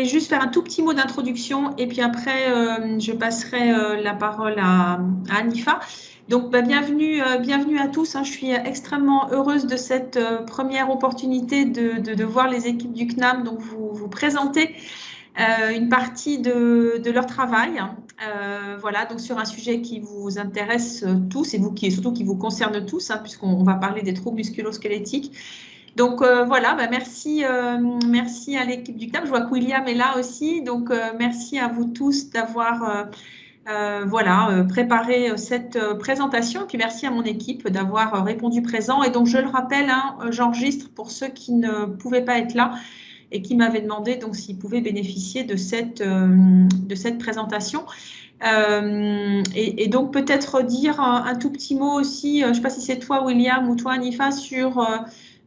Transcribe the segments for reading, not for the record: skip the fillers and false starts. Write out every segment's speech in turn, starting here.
juste faire un tout petit mot d'introduction et puis après, je passerai la parole à Hanifa. Donc, bienvenue à tous. Je suis extrêmement heureuse de cette première opportunité de voir les équipes du CNAM donc vous présenter une partie de leur travail. Voilà, donc sur un sujet qui vous intéresse tous et surtout qui vous concerne tous, puisqu'on va parler des troubles musculo-squelettiques. Donc voilà, merci à l'équipe du CNAM. Je vois que William est là aussi, donc merci à vous tous d'avoir préparé cette présentation. Puis merci à mon équipe d'avoir répondu présent. Et donc je le rappelle, j'enregistre pour ceux qui ne pouvaient pas être là et qui m'avaient demandé donc s'ils pouvaient bénéficier de cette présentation. Et donc peut-être dire un tout petit mot aussi, je ne sais pas si c'est toi William ou toi Hanifa, sur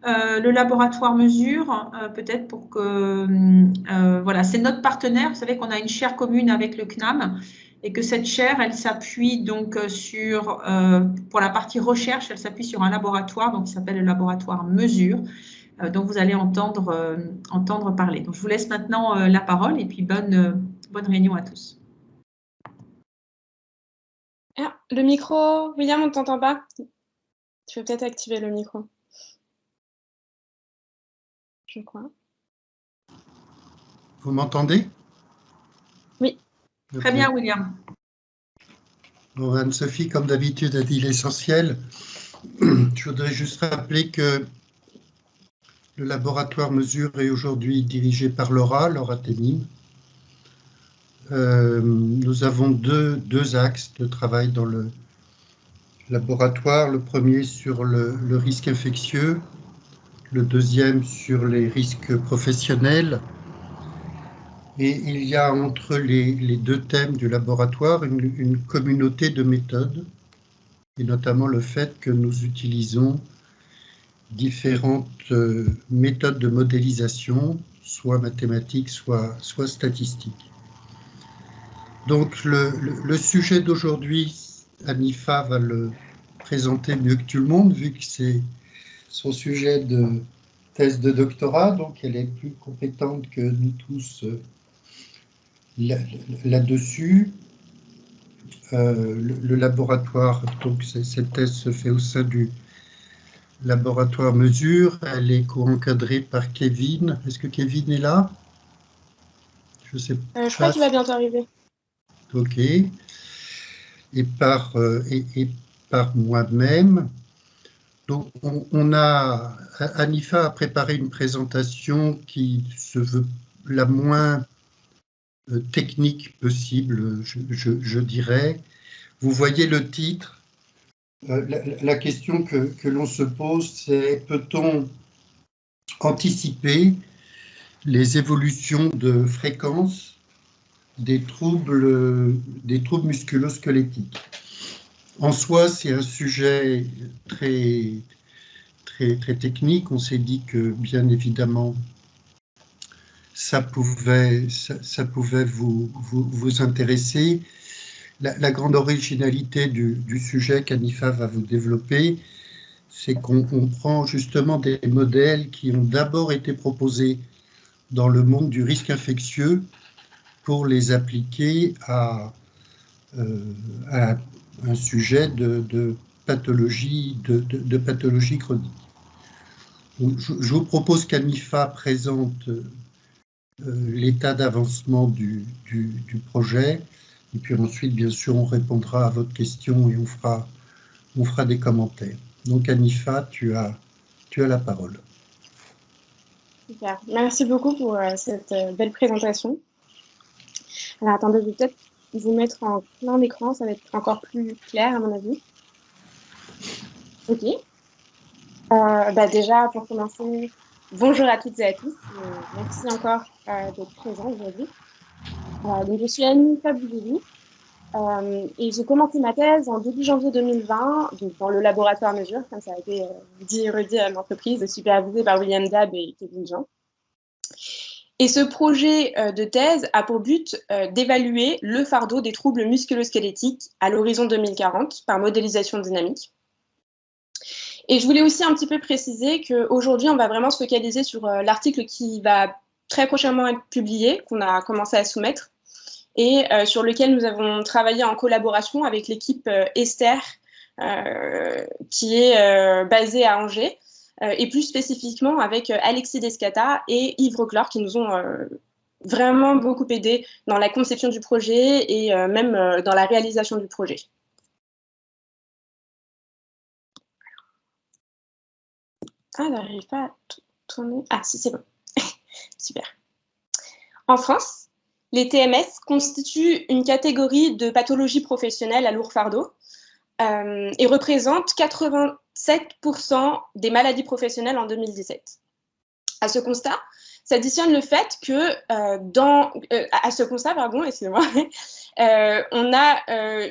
le laboratoire Mesure, peut-être pour que, voilà, c'est notre partenaire. Vous savez qu'on a une chaire commune avec le CNAM et que cette chaire, elle s'appuie donc sur, pour la partie recherche, elle s'appuie sur un laboratoire donc qui s'appelle le laboratoire Mesure, dont vous allez entendre parler. Donc je vous laisse maintenant la parole et puis bonne réunion à tous. Ah, le micro, William, on ne t'entend pas. Tu peux peut-être activer le micro. Je crois. Vous m'entendez? Oui. Okay. Très bien, William. Bon, Anne-Sophie, comme d'habitude, a dit l'essentiel. Je voudrais juste rappeler que le laboratoire Mesure est aujourd'hui dirigé par Laura Thénine. Nous avons deux axes de travail dans le laboratoire. Le premier sur le risque infectieux, le deuxième sur les risques professionnels. Et il y a entre les deux thèmes du laboratoire une communauté de méthodes, et notamment le fait que nous utilisons différentes méthodes de modélisation, soit mathématiques, soit statistiques. Donc le sujet d'aujourd'hui, Hanifa va le présenter mieux que tout le monde, vu que c'est son sujet de thèse de doctorat, donc elle est plus compétente que nous tous là-dessus. Le laboratoire, donc cette thèse se fait au sein du laboratoire Mesure. Elle est co-encadrée par Kevin. Est-ce que Kevin est là? Je sais pas. Je crois qu'il va bientôt arriver. Ok. Et par moi-même. Donc, Hanifa a préparé une présentation qui se veut la moins technique possible, je dirais. Vous voyez le titre. La question que l'on se pose, c'est peut-on anticiper les évolutions de fréquence des troubles musculo-squelettiques? En soi, c'est un sujet très technique. On s'est dit que, bien évidemment, ça pouvait vous intéresser. La grande originalité du sujet qu'Hanifa va vous développer, c'est qu'on prend justement des modèles qui ont d'abord été proposés dans le monde du risque infectieux pour les appliquer à un sujet de pathologie chronique. Donc, je vous propose qu'Hanifa présente l'état d'avancement du projet, et puis ensuite, bien sûr, on répondra à votre question et on fera des commentaires. Donc, Hanifa, tu as la parole. Super. Merci beaucoup pour cette belle présentation. Alors, attendez, je vais peut-être vous mettre en plein écran, ça va être encore plus clair, à mon avis. Ok. Déjà, pour commencer, bonjour à toutes et à tous. Merci encore d'être présents aujourd'hui. Donc, je suis Hanifa Boudeli et j'ai commencé ma thèse en début janvier 2020 donc dans le laboratoire Mesure, comme ça a été dit et redit à l'entreprise, supervisé par William Dab et Kevin Jean. Et ce projet de thèse a pour but d'évaluer le fardeau des troubles musculo-squelettiques à l'horizon 2040 par modélisation dynamique. Et je voulais aussi un petit peu préciser qu'aujourd'hui, on va vraiment se focaliser sur l'article qui va très prochainement être publié, qu'on a commencé à soumettre, et sur lequel nous avons travaillé en collaboration avec l'équipe Esther, qui est basée à Angers, et plus spécifiquement avec Alexis Descata et Yves Roclor, qui nous ont vraiment beaucoup aidé dans la conception du projet et même dans la réalisation du projet. Ah, j'arrive pas à tourner. Ah, si, c'est bon. Super. En France, les TMS constituent une catégorie de pathologies professionnelles à lourd fardeau et représentent 87% des maladies professionnelles en 2017. À ce constat, s'additionne le fait que on a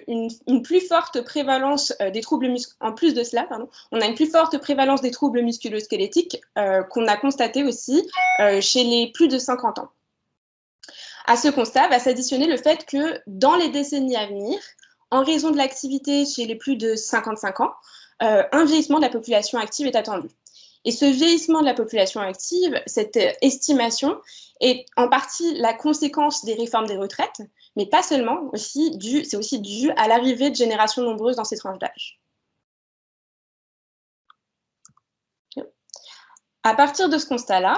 une plus forte prévalence des troubles en plus de cela, on a une plus forte prévalence des troubles musculo-squelettiques qu'on a constaté aussi chez les plus de 50 ans. À ce constat va s'additionner le fait que dans les décennies à venir, en raison de l'activité chez les plus de 55 ans, un vieillissement de la population active est attendu. Et ce vieillissement de la population active, cette estimation, est en partie la conséquence des réformes des retraites, mais pas seulement, c'est aussi dû à l'arrivée de générations nombreuses dans ces tranches d'âge. À partir de ce constat-là,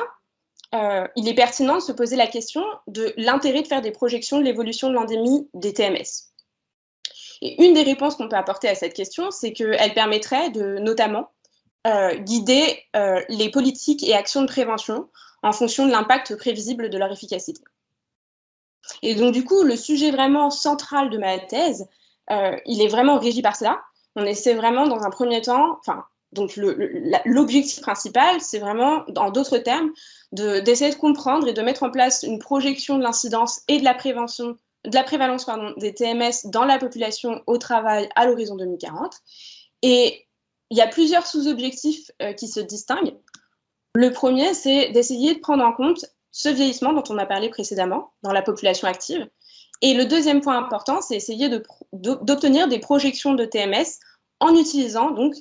il est pertinent de se poser la question de l'intérêt de faire des projections de l'évolution de l'endémie des TMS. Et une des réponses qu'on peut apporter à cette question, c'est qu'elle permettrait de, notamment, guider les politiques et actions de prévention en fonction de l'impact prévisible de leur efficacité. Et donc, du coup, le sujet vraiment central de ma thèse, il est vraiment régi par cela. On essaie vraiment, dans un premier temps, donc l'objectif principal, c'est vraiment, en d'autres termes, d'essayer de comprendre et de mettre en place une projection de l'incidence et de la prévalence des TMS dans la population au travail à l'horizon 2040. Et il y a plusieurs sous-objectifs qui se distinguent. Le premier, c'est d'essayer de prendre en compte ce vieillissement dont on a parlé précédemment dans la population active. Et le deuxième point important, c'est essayer d'obtenir des projections de TMS en utilisant donc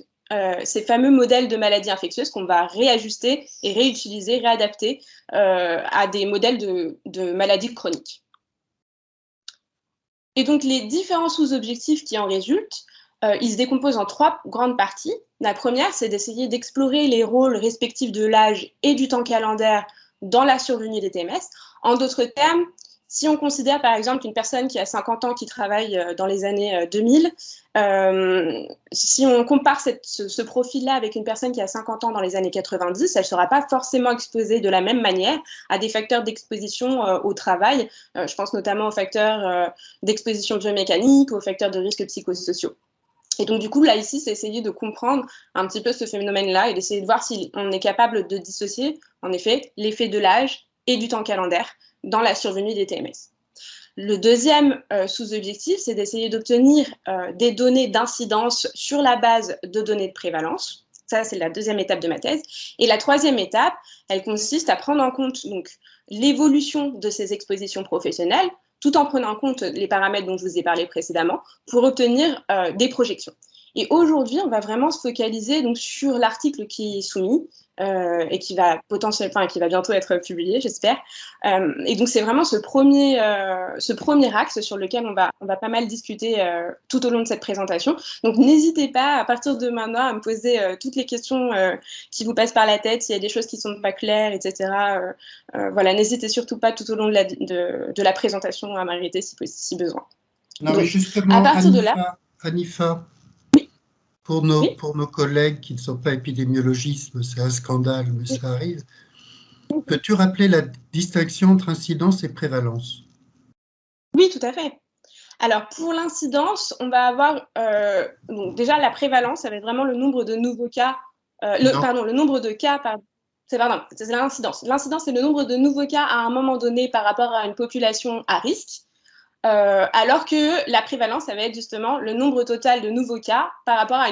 ces fameux modèles de maladies infectieuses qu'on va réajuster et réutiliser, réadapter à des modèles de maladies chroniques. Et donc les différents sous-objectifs qui en résultent, ils se décomposent en 3 grandes parties. La première, c'est d'essayer d'explorer les rôles respectifs de l'âge et du temps calendaire dans la survenue des TMS. En d'autres termes, si on considère par exemple une personne qui a 50 ans qui travaille dans les années 2000, si on compare ce profil-là avec une personne qui a 50 ans dans les années 90, elle ne sera pas forcément exposée de la même manière à des facteurs d'exposition au travail. Je pense notamment aux facteurs d'exposition biomécanique, aux facteurs de risques psychosociaux. Et donc, du coup, là, ici, c'est essayer de comprendre un petit peu ce phénomène-là et d'essayer de voir si on est capable de dissocier, en effet, l'effet de l'âge et du temps calendaire dans la survenue des TMS. Le deuxième sous-objectif, c'est d'essayer d'obtenir des données d'incidence sur la base de données de prévalence. Ça, c'est la deuxième étape de ma thèse. Et la troisième étape, elle consiste à prendre en compte l'évolution de ces expositions professionnelles, tout en prenant en compte les paramètres dont je vous ai parlé précédemment, pour obtenir des projections. Et aujourd'hui, on va vraiment se focaliser donc, sur l'article qui est soumis et qui va bientôt être publié, j'espère. Et donc, c'est vraiment ce premier axe sur lequel on va pas mal discuter tout au long de cette présentation. Donc, n'hésitez pas, à partir de maintenant, à me poser toutes les questions qui vous passent par la tête, s'il y a des choses qui ne sont pas claires, etc. Voilà, n'hésitez surtout pas tout au long de la présentation à m'arrêter si besoin. Non, donc, mais justement, à partir de là, Anifa, pour nos collègues qui ne sont pas épidémiologistes, c'est un scandale, mais ça arrive. Peux-tu rappeler la distinction entre incidence et prévalence? Oui, tout à fait. Alors, pour l'incidence, on va avoir donc déjà la prévalence, ça va être vraiment le nombre de nouveaux cas. Le nombre de cas, c'est l'incidence. L'incidence, c'est le nombre de nouveaux cas à un moment donné par rapport à une population à risque. Alors que la prévalence, ça va être justement le nombre total de nouveaux cas par rapport à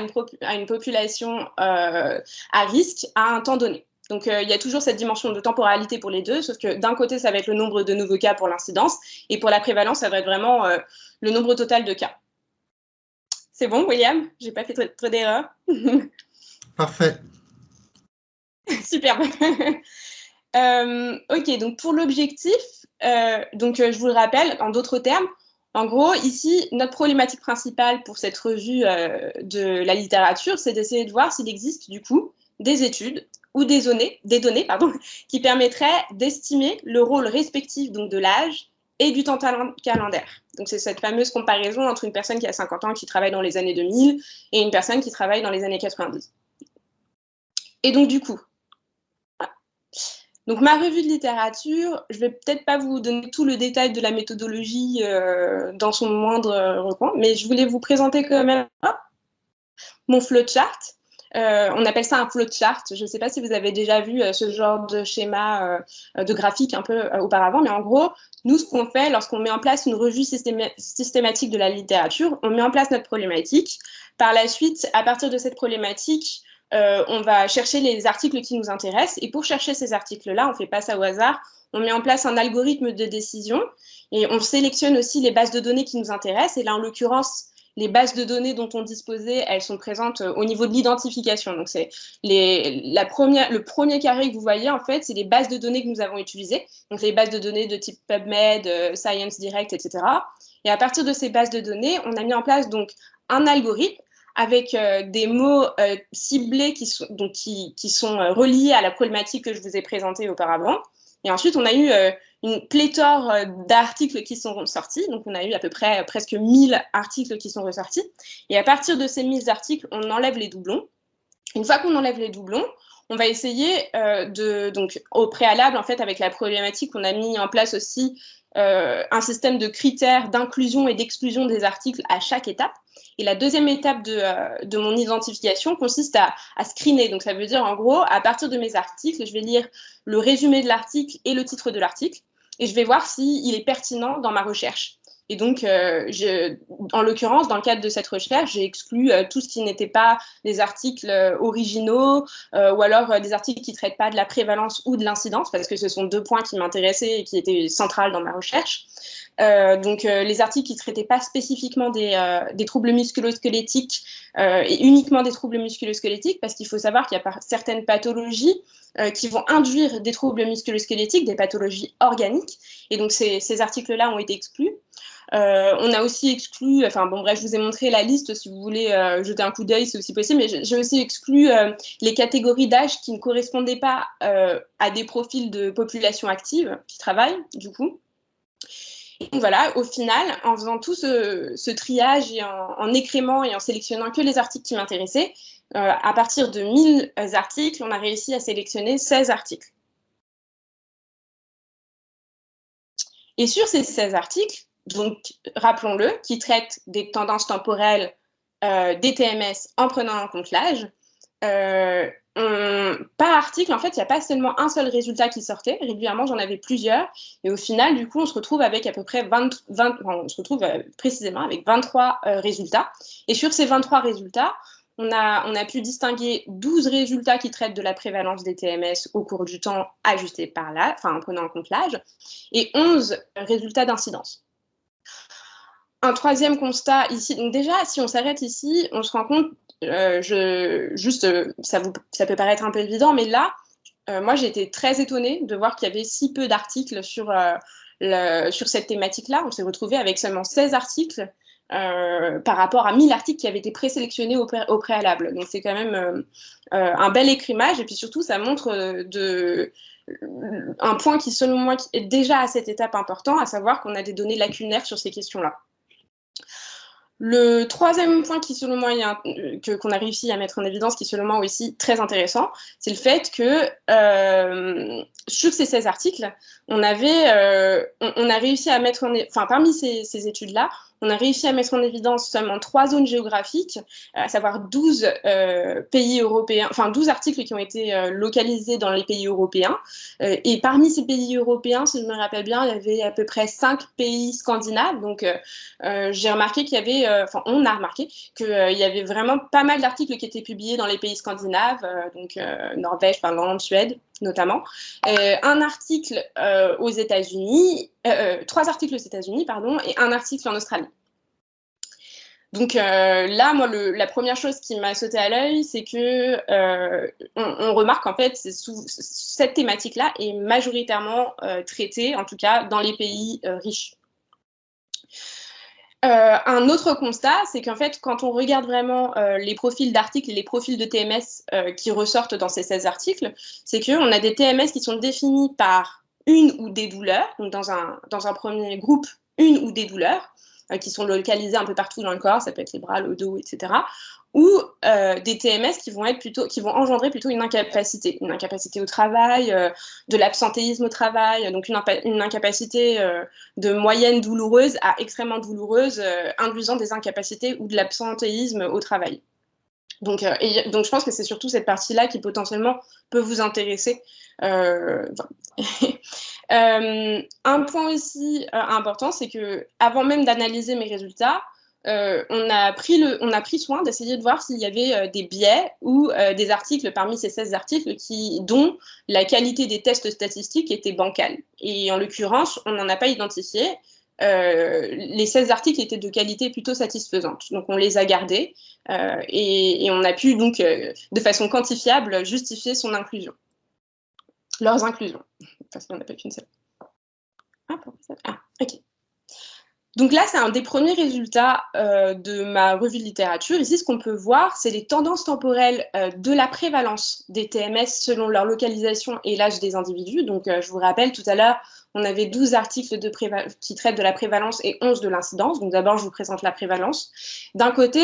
une population à risque à un temps donné. Donc, il y a toujours cette dimension de temporalité pour les deux, sauf que d'un côté, ça va être le nombre de nouveaux cas pour l'incidence, et pour la prévalence, ça va être vraiment le nombre total de cas. C'est bon, William? J'ai pas fait trop d'erreurs. Parfait. Superbe. Ok, donc pour l'objectif, je vous le rappelle, en d'autres termes, en gros, ici, notre problématique principale pour cette revue de la littérature, c'est d'essayer de voir s'il existe du coup des études ou des données qui permettraient d'estimer le rôle respectif donc, de l'âge et du temps calendaire. Donc c'est cette fameuse comparaison entre une personne qui a 50 ans qui travaille dans les années 2000 et une personne qui travaille dans les années 90. Et donc du coup, donc, ma revue de littérature, je ne vais peut-être pas vous donner tout le détail de la méthodologie dans son moindre recoin, mais je voulais vous présenter quand même mon flowchart. On appelle ça un flowchart. Je ne sais pas si vous avez déjà vu ce genre de schéma de graphique un peu auparavant, mais en gros, nous, ce qu'on fait lorsqu'on met en place une revue systématique de la littérature, on met en place notre problématique. Par la suite, à partir de cette problématique, on va chercher les articles qui nous intéressent. Et pour chercher ces articles-là, on ne fait pas ça au hasard. On met en place un algorithme de décision et on sélectionne aussi les bases de données qui nous intéressent. Et là, en l'occurrence, les bases de données dont on disposait, elles sont présentes au niveau de l'identification. Donc, c'est le premier carré que vous voyez, en fait, c'est les bases de données que nous avons utilisées. Donc, les bases de données de type PubMed, Science Direct, etc. Et à partir de ces bases de données, on a mis en place donc un algorithme avec des mots ciblés qui sont reliés à la problématique que je vous ai présentée auparavant. Et ensuite, on a eu une pléthore d'articles qui sont sortis. Donc, on a eu à peu près presque 1000 articles qui sont ressortis. Et à partir de ces 1000 articles, on enlève les doublons. Une fois qu'on enlève les doublons, on va essayer donc au préalable, en fait, avec la problématique, on a mis en place aussi un système de critères d'inclusion et d'exclusion des articles à chaque étape. Et la deuxième étape de mon identification consiste à screener. Donc, ça veut dire, en gros, à partir de mes articles, je vais lire le résumé de l'article et le titre de l'article. Et je vais voir s'il est pertinent dans ma recherche. Et donc, en l'occurrence, dans le cadre de cette recherche, j'ai exclu tout ce qui n'était pas des articles originaux ou alors des articles qui ne traitent pas de la prévalence ou de l'incidence, parce que ce sont deux points qui m'intéressaient et qui étaient centrales dans ma recherche. Les articles qui ne traitaient pas spécifiquement des troubles musculo-squelettiques et uniquement des troubles musculo-squelettiques, parce qu'il faut savoir qu'il y a certaines pathologies qui vont induire des troubles musculo-squelettiques, des pathologies organiques. Et donc, ces articles-là ont été exclus. On a aussi exclu, je vous ai montré la liste, si vous voulez jeter un coup d'œil, c'est aussi possible, mais j'ai aussi exclu les catégories d'âge qui ne correspondaient pas à des profils de population active qui travaillent, du coup. Et donc voilà, au final, en faisant tout ce triage et en écrémant et en sélectionnant que les articles qui m'intéressaient, à partir de 1000 articles, on a réussi à sélectionner 16 articles. Et sur ces 16 articles, donc rappelons-le, qui traitent des tendances temporelles des TMS en prenant en compte l'âge, par article, en fait, il n'y a pas seulement un seul résultat qui sortait. Régulièrement, j'en avais plusieurs. Et au final, du coup, on se retrouve avec à peu près précisément avec 23 résultats. Et sur ces 23 résultats, on a pu distinguer 12 résultats qui traitent de la prévalence des TMS au cours du temps ajusté par l'âge, en prenant en compte l'âge, et 11 résultats d'incidence. Un troisième constat ici, donc déjà, si on s'arrête ici, on se rend compte, ça peut paraître un peu évident, mais là, moi, j'ai été très étonnée de voir qu'il y avait si peu d'articles sur cette thématique-là. On s'est retrouvé avec seulement 16 articles par rapport à 1000 articles qui avaient été présélectionnés au préalable. Donc, c'est quand même un bel écrimage, et puis surtout, ça montre un point qui, selon moi, est déjà à cette étape important, à savoir qu'on a des données lacunaires sur ces questions-là. Le troisième point qui, selon moi, qu'on a réussi à mettre en évidence, qui, selon moi, est aussi très intéressant, c'est le fait que sur ces 16 articles, on a réussi à mettre parmi ces études-là, on a réussi à mettre en évidence seulement 3 zones géographiques, à savoir 12 pays européens, 12 articles qui ont été localisés dans les pays européens. Et parmi ces pays européens, si je me rappelle bien, il y avait à peu près 5 pays scandinaves. Donc, j'ai remarqué qu'il y avait, on a remarqué qu'il y avait vraiment pas mal d'articles qui étaient publiés dans les pays scandinaves, Norvège, Finlande, Suède notamment. Un article aux États-Unis, 3 articles aux États-Unis, pardon, et un article en Australie. Donc là, moi, la première chose qui m'a sauté à l'œil, c'est que on remarque en fait, cette thématique-là est majoritairement traitée, en tout cas dans les pays riches. Un autre constat, c'est qu'en fait, quand on regarde vraiment les profils d'articles et les profils de TMS qui ressortent dans ces 16 articles, c'est qu'on a des TMS qui sont définis par une ou des douleurs, donc dans un premier groupe, une ou des douleurs, qui sont localisées un peu partout dans le corps, ça peut être les bras, le dos, etc., ou des TMS qui vont engendrer plutôt une incapacité au travail, de l'absentéisme au travail, donc une incapacité de moyenne douloureuse à extrêmement douloureuse, induisant des incapacités ou de l'absentéisme au travail. Donc je pense que c'est surtout cette partie-là qui potentiellement peut vous intéresser. Un point aussi important, c'est que avant même d'analyser mes résultats, on a pris soin d'essayer de voir s'il y avait des biais ou des articles parmi ces 16 articles dont la qualité des tests statistiques était bancale. Et en l'occurrence, on n'en a pas identifié. Les 16 articles étaient de qualité plutôt satisfaisante. Donc, on les a gardés et on a pu, donc, de façon quantifiable, justifier leurs inclusions. Parce qu'on n'a pas qu'une seule. Ok. Donc là, c'est un des premiers résultats de ma revue de littérature. Ici, ce qu'on peut voir, c'est les tendances temporelles de la prévalence des TMS selon leur localisation et l'âge des individus. Donc, je vous rappelle, tout à l'heure, on avait 12 articles qui traitent de la prévalence et 11 de l'incidence. Donc d'abord, je vous présente la prévalence. D'un côté,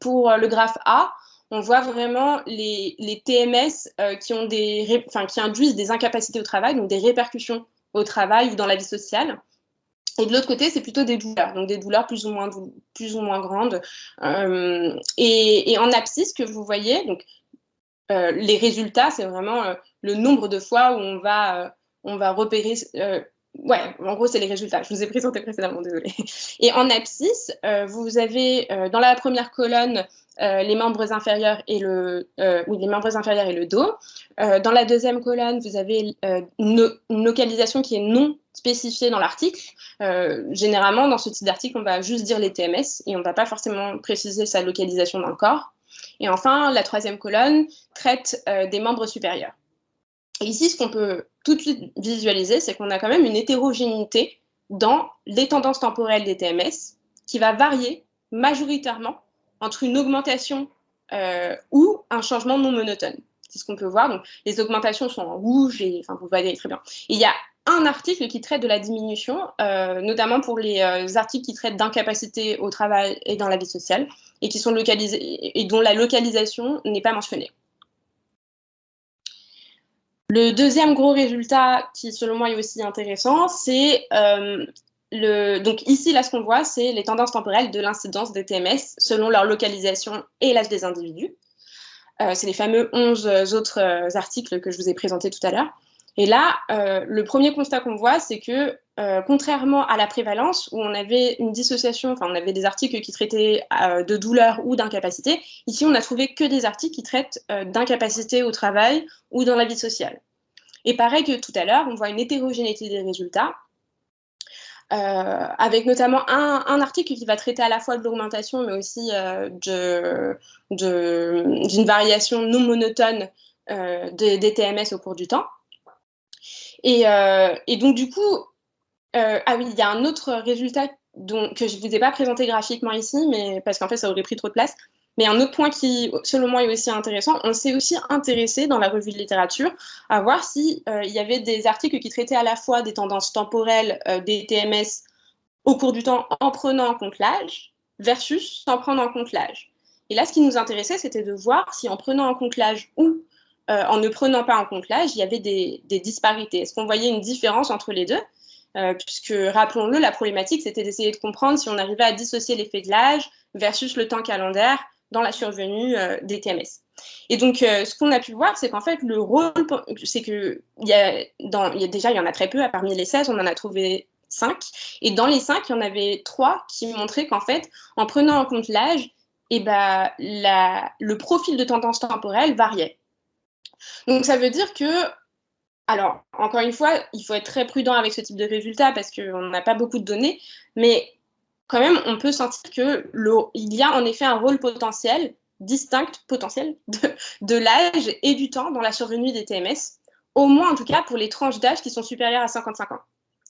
pour le graphe A, on voit vraiment les TMS qui induisent des incapacités au travail, donc des répercussions au travail ou dans la vie sociale. Et de l'autre côté, c'est plutôt des douleurs, donc des douleurs plus ou moins grandes. Et en abscisse, que vous voyez, donc les résultats, c'est vraiment le nombre de fois où on va repérer. Ouais, en gros, c'est les résultats. Je vous ai présenté précédemment, désolée. Et en abscisse, vous avez dans la première colonne les membres inférieurs et les membres inférieurs et le dos. Dans la deuxième colonne, vous avez une localisation qui est non spécifiée dans l'article. Généralement, dans ce type d'article, on va juste dire les TMS et on ne va pas forcément préciser sa localisation dans le corps. Et enfin, la troisième colonne traite des membres supérieurs. Et ici, ce qu'on peut tout de suite visualiser, c'est qu'on a quand même une hétérogénéité dans les tendances temporelles des TMS qui va varier majoritairement entre une augmentation ou un changement non monotone. C'est ce qu'on peut voir. Donc, les augmentations sont en rouge, vous voyez très bien. Et il y a un article qui traite de la diminution, notamment pour les articles qui traitent d'incapacité au travail et dans la vie sociale, et qui sont localisés et dont la localisation n'est pas mentionnée. Le deuxième gros résultat qui, selon moi, est aussi intéressant, c'est donc ici, là, ce qu'on voit, c'est les tendances temporelles de l'incidence des TMS selon leur localisation et l'âge des individus. C'est les fameux 11 autres articles que je vous ai présentés tout à l'heure. Et là, le premier constat qu'on voit, c'est que contrairement à la prévalence, où on avait une dissociation, on avait des articles qui traitaient de douleur ou d'incapacité, ici, on n'a trouvé que des articles qui traitent d'incapacité au travail ou dans la vie sociale. Et pareil que tout à l'heure, on voit une hétérogénéité des résultats, avec notamment un article qui va traiter à la fois de l'augmentation, mais aussi d'une variation non monotone des TMS au cours du temps. Et donc, du coup, oui, il y a un autre résultat que je ne vous ai pas présenté graphiquement ici, mais parce qu'en fait, ça aurait pris trop de place. Mais un autre point qui, selon moi, est aussi intéressant, on s'est aussi intéressé dans la revue de littérature à voir s'il y avait des articles qui traitaient à la fois des tendances temporelles des TMS au cours du temps en prenant en compte l'âge versus sans prendre en compte l'âge. Et là, ce qui nous intéressait, c'était de voir si en prenant en compte l'âge ou en ne prenant pas en compte l'âge, il y avait des disparités. Est-ce qu'on voyait une différence entre les deux ? Puisque, rappelons-le, la problématique, c'était d'essayer de comprendre si on arrivait à dissocier l'effet de l'âge versus le temps calendaire dans la survenue des TMS. Et donc, ce qu'on a pu voir, c'est qu'en fait, le rôle, c'est qu'il y en a très peu, parmi les 16, on en a trouvé 5. Et dans les 5, il y en avait 3 qui montraient qu'en fait, en prenant en compte l'âge, le profil de tendance temporelle variait. Donc, ça veut dire que, alors, encore une fois, il faut être très prudent avec ce type de résultats parce qu'on n'a pas beaucoup de données, mais quand même, on peut sentir qu'il y a en effet un rôle potentiel, distinct potentiel, de l'âge et du temps dans la survenue des TMS, au moins en tout cas pour les tranches d'âge qui sont supérieures à 55 ans,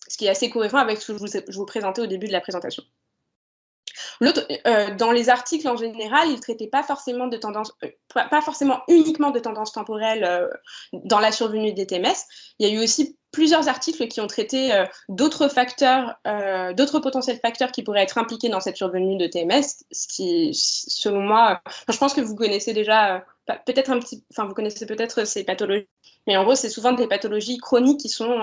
ce qui est assez cohérent avec ce que je vous présentais au début de la présentation. Dans les articles en général, ils ne traitaient pas forcément de tendance, pas forcément uniquement de tendances temporelles dans la survenue des TMS. Il y a eu aussi plusieurs articles qui ont traité d'autres facteurs, d'autres potentiels facteurs qui pourraient être impliqués dans cette survenue de TMS, ce qui, selon moi, je pense que vous connaissez déjà, peut-être vous connaissez peut-être ces pathologies, mais en gros, c'est souvent des pathologies chroniques qui sont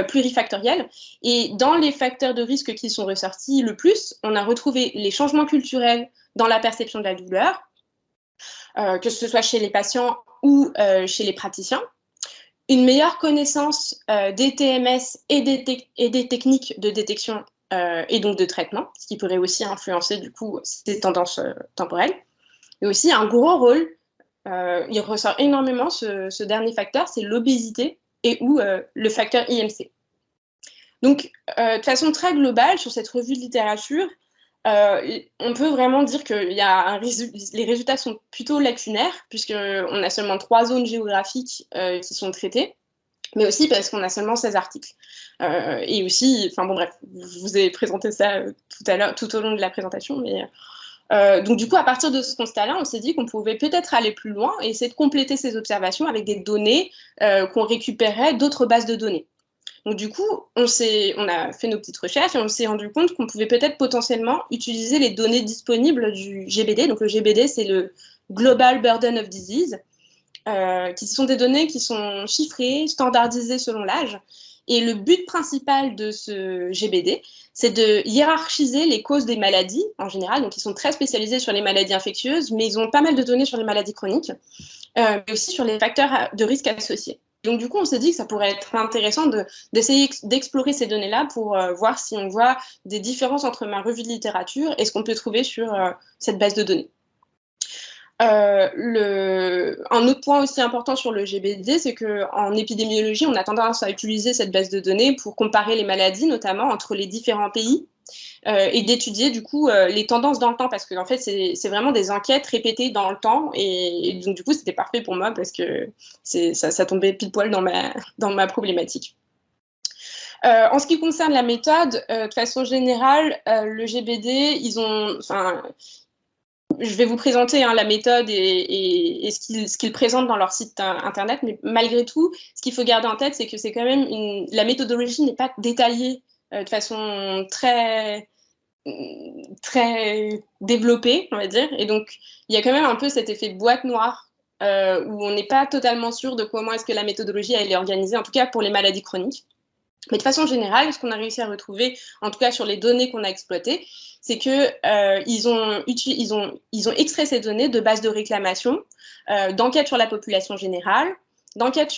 plurifactorielles. Et dans les facteurs de risque qui sont ressortis le plus, on a retrouvé les changements culturels dans la perception de la douleur, que ce soit chez les patients ou chez les praticiens, une meilleure connaissance des TMS et des techniques de détection et donc de traitement, ce qui pourrait aussi influencer du coup ces tendances temporelles, et aussi un gros rôle, il ressort énormément ce dernier facteur, c'est l'obésité et ou le facteur IMC. Donc, de façon très globale, sur cette revue de littérature, on peut vraiment dire que les résultats sont plutôt lacunaires, puisqu'on a seulement 3 zones géographiques qui sont traitées, mais aussi parce qu'on a seulement 16 articles. Et aussi, enfin bon bref, je vous ai présenté ça tout au long de la présentation, mais... donc du coup, à partir de ce constat-là, on s'est dit qu'on pouvait peut-être aller plus loin et essayer de compléter ces observations avec des données qu'on récupérait d'autres bases de données. Donc du coup, on a fait nos petites recherches et on s'est rendu compte qu'on pouvait peut-être potentiellement utiliser les données disponibles du GBD. Donc le GBD, c'est le Global Burden of Disease, qui sont des données qui sont chiffrées, standardisées selon l'âge. Et le but principal de ce GBD, c'est de hiérarchiser les causes des maladies, en général. Donc, ils sont très spécialisés sur les maladies infectieuses, mais ils ont pas mal de données sur les maladies chroniques, mais aussi sur les facteurs de risque associés. Donc, du coup, on s'est dit que ça pourrait être intéressant d'essayer d'explorer ces données-là pour voir si on voit des différences entre ma revue de littérature et ce qu'on peut trouver sur cette base de données. Un autre point aussi important sur le GBD, c'est qu'en épidémiologie, on a tendance à utiliser cette base de données pour comparer les maladies, notamment entre les différents pays, et d'étudier du coup les tendances dans le temps, parce que en fait, c'est vraiment des enquêtes répétées dans le temps, et donc du coup, c'était parfait pour moi parce que ça tombait pile poil dans ma problématique. En ce qui concerne la méthode, de façon générale, le GBD, je vais vous présenter la méthode et ce qu'ils présentent dans leur site internet, mais malgré tout, ce qu'il faut garder en tête, c'est que c'est quand même la méthodologie n'est pas détaillée de façon très développée, on va dire, et donc il y a quand même un peu cet effet boîte noire où on n'est pas totalement sûr de comment est-ce que la méthodologie elle est organisée, en tout cas pour les maladies chroniques. Mais de façon générale, ce qu'on a réussi à retrouver, en tout cas sur les données qu'on a exploitées, c'est qu'ils ont extrait ces données de bases de réclamation, d'enquêtes sur la population générale, d'enquêtes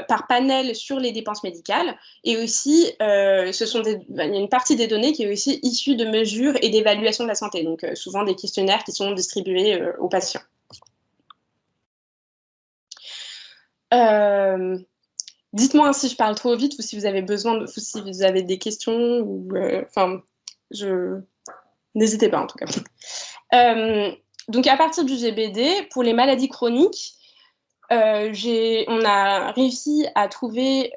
par panel sur les dépenses médicales, et aussi, il y a une partie des données qui est aussi issue de mesures et d'évaluation de la santé, donc souvent des questionnaires qui sont distribués aux patients. Dites-moi si je parle trop vite ou si vous avez si vous avez des questions ou n'hésitez pas en tout cas. Donc à partir du GBD, pour les maladies chroniques, on a réussi à trouver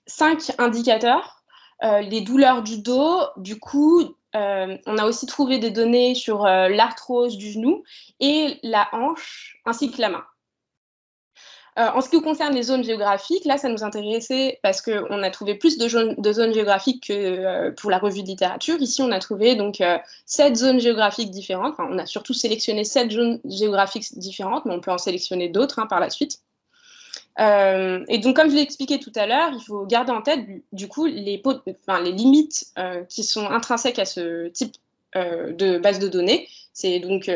5 indicateurs. Les douleurs du dos, du cou, on a aussi trouvé des données sur l'arthrose du genou et la hanche ainsi que la main. En ce qui concerne les zones géographiques, là, ça nous intéressait parce qu'on a trouvé plus de zones géographiques que pour la revue de littérature. Ici, on a trouvé donc 7 zones géographiques différentes. Enfin, on a surtout sélectionné 7 zones géographiques différentes, mais on peut en sélectionner d'autres par la suite. Et donc, comme je l'ai expliqué tout à l'heure, il faut garder en tête, du coup, les limites qui sont intrinsèques à ce type de base de données. C'est donc,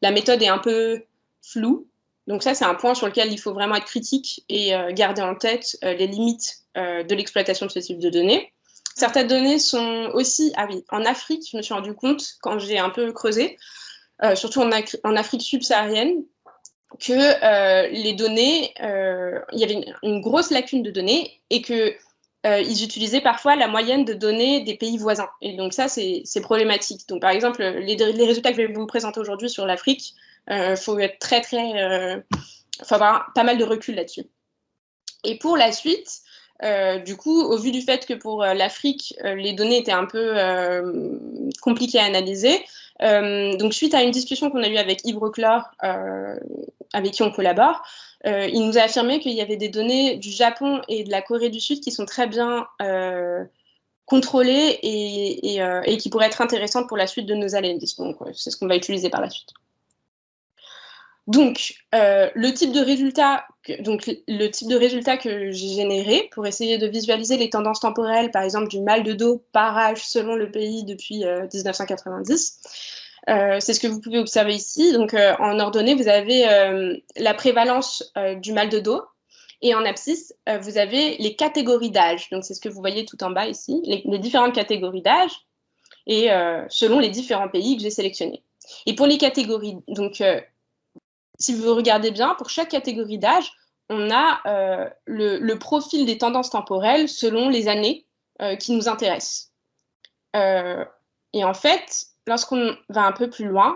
la méthode est un peu floue. Donc ça, c'est un point sur lequel il faut vraiment être critique et garder en tête les limites de l'exploitation de ce type de données. Certaines données sont aussi... Ah oui, en Afrique, je me suis rendu compte, quand j'ai un peu creusé, surtout en Afrique subsaharienne, que les données... il y avait une grosse lacune de données et que ils utilisaient parfois la moyenne de données des pays voisins. Et donc ça, c'est problématique. Donc par exemple, les résultats que je vais vous présenter aujourd'hui sur l'Afrique, faut être faut avoir pas mal de recul là-dessus. Et pour la suite, du coup, au vu du fait que pour l'Afrique, les données étaient un peu compliquées à analyser, donc suite à une discussion qu'on a eue avec Yves Reclor, avec qui on collabore, il nous a affirmé qu'il y avait des données du Japon et de la Corée du Sud qui sont très bien contrôlées et qui pourraient être intéressantes pour la suite de nos analyses. Donc, c'est ce qu'on va utiliser par la suite. Donc, le type de résultat que j'ai généré pour essayer de visualiser les tendances temporelles, par exemple du mal de dos par âge selon le pays depuis 1990, c'est ce que vous pouvez observer ici. Donc, en ordonnée, vous avez la prévalence du mal de dos. Et en abscisse, vous avez les catégories d'âge. Donc, c'est ce que vous voyez tout en bas ici, les différentes catégories d'âge, et selon les différents pays que j'ai sélectionnés. Et pour les catégories, donc, si vous regardez bien, pour chaque catégorie d'âge, on a le profil des tendances temporelles selon les années qui nous intéressent. Et en fait, lorsqu'on va un peu plus loin,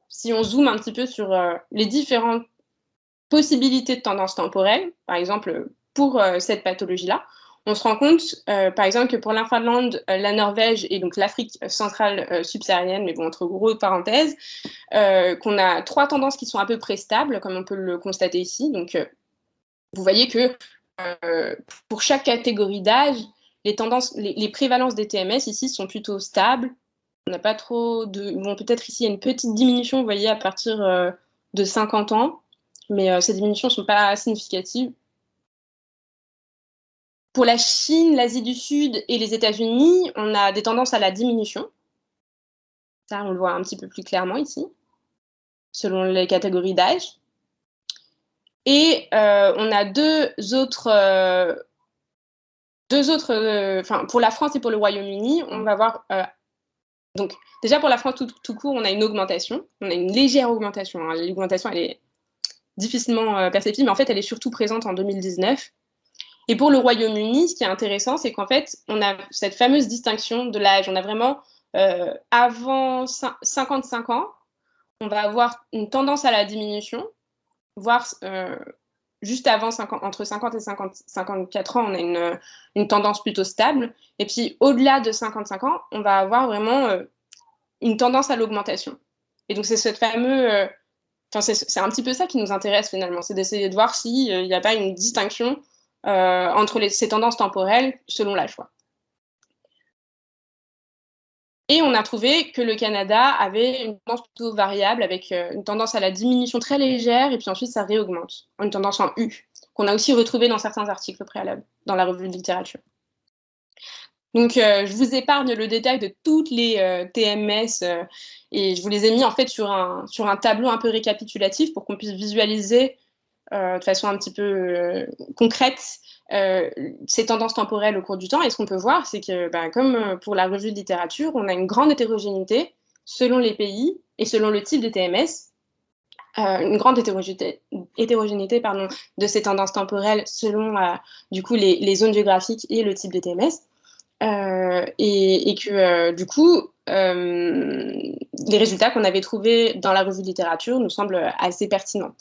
si on zoome un petit peu sur les différentes possibilités de tendances temporelles, par exemple pour cette pathologie-là, on se rend compte, par exemple, que pour la Finlande, la Norvège et donc l'Afrique centrale subsaharienne, mais bon, entre gros parenthèses, qu'on a 3 tendances qui sont à peu près stables, comme on peut le constater ici. Donc, vous voyez que pour chaque catégorie d'âge, les prévalences des TMS ici sont plutôt stables. On n'a pas trop de... Bon, peut-être ici, il y a une petite diminution, vous voyez, à partir de 50 ans, mais ces diminutions ne sont pas significatives. Pour la Chine, l'Asie du Sud et les États-Unis, on a des tendances à la diminution. Ça, on le voit un petit peu plus clairement ici, selon les catégories d'âge. Et on a deux autres, pour la France et pour le Royaume-Uni, on va voir... donc, déjà pour la France tout court, on a une augmentation. On a une légère augmentation. Hein. L'augmentation, elle est difficilement perceptible, mais en fait, elle est surtout présente en 2019. Et pour le Royaume-Uni, ce qui est intéressant, c'est qu'en fait, on a cette fameuse distinction de l'âge. On a vraiment, avant 55 ans, on va avoir une tendance à la diminution, voire juste avant, entre 50 et 54 ans, on a une tendance plutôt stable. Et puis, au-delà de 55 ans, on va avoir vraiment une tendance à l'augmentation. Et donc, c'est cette fameuse... c'est un petit peu ça qui nous intéresse, finalement. C'est d'essayer de voir s'il n'y a pas une distinction entre ces tendances temporelles selon l'âge. Et on a trouvé que le Canada avait une tendance plutôt variable avec une tendance à la diminution très légère et puis ensuite ça réaugmente, une tendance en U, qu'on a aussi retrouvée dans certains articles préalables dans la revue de littérature. Donc, je vous épargne le détail de toutes les TMS et je vous les ai mis en fait sur un tableau un peu récapitulatif pour qu'on puisse visualiser de façon un petit peu concrète ces tendances temporelles au cours du temps. Et ce qu'on peut voir, c'est que comme pour la revue de littérature, on a une grande hétérogénéité selon les pays et selon le type de TMS, une grande hétérogénéité de ces tendances temporelles selon du coup les zones géographiques et le type de TMS. Et que du coup, les résultats qu'on avait trouvés dans la revue de littérature nous semblent assez pertinents.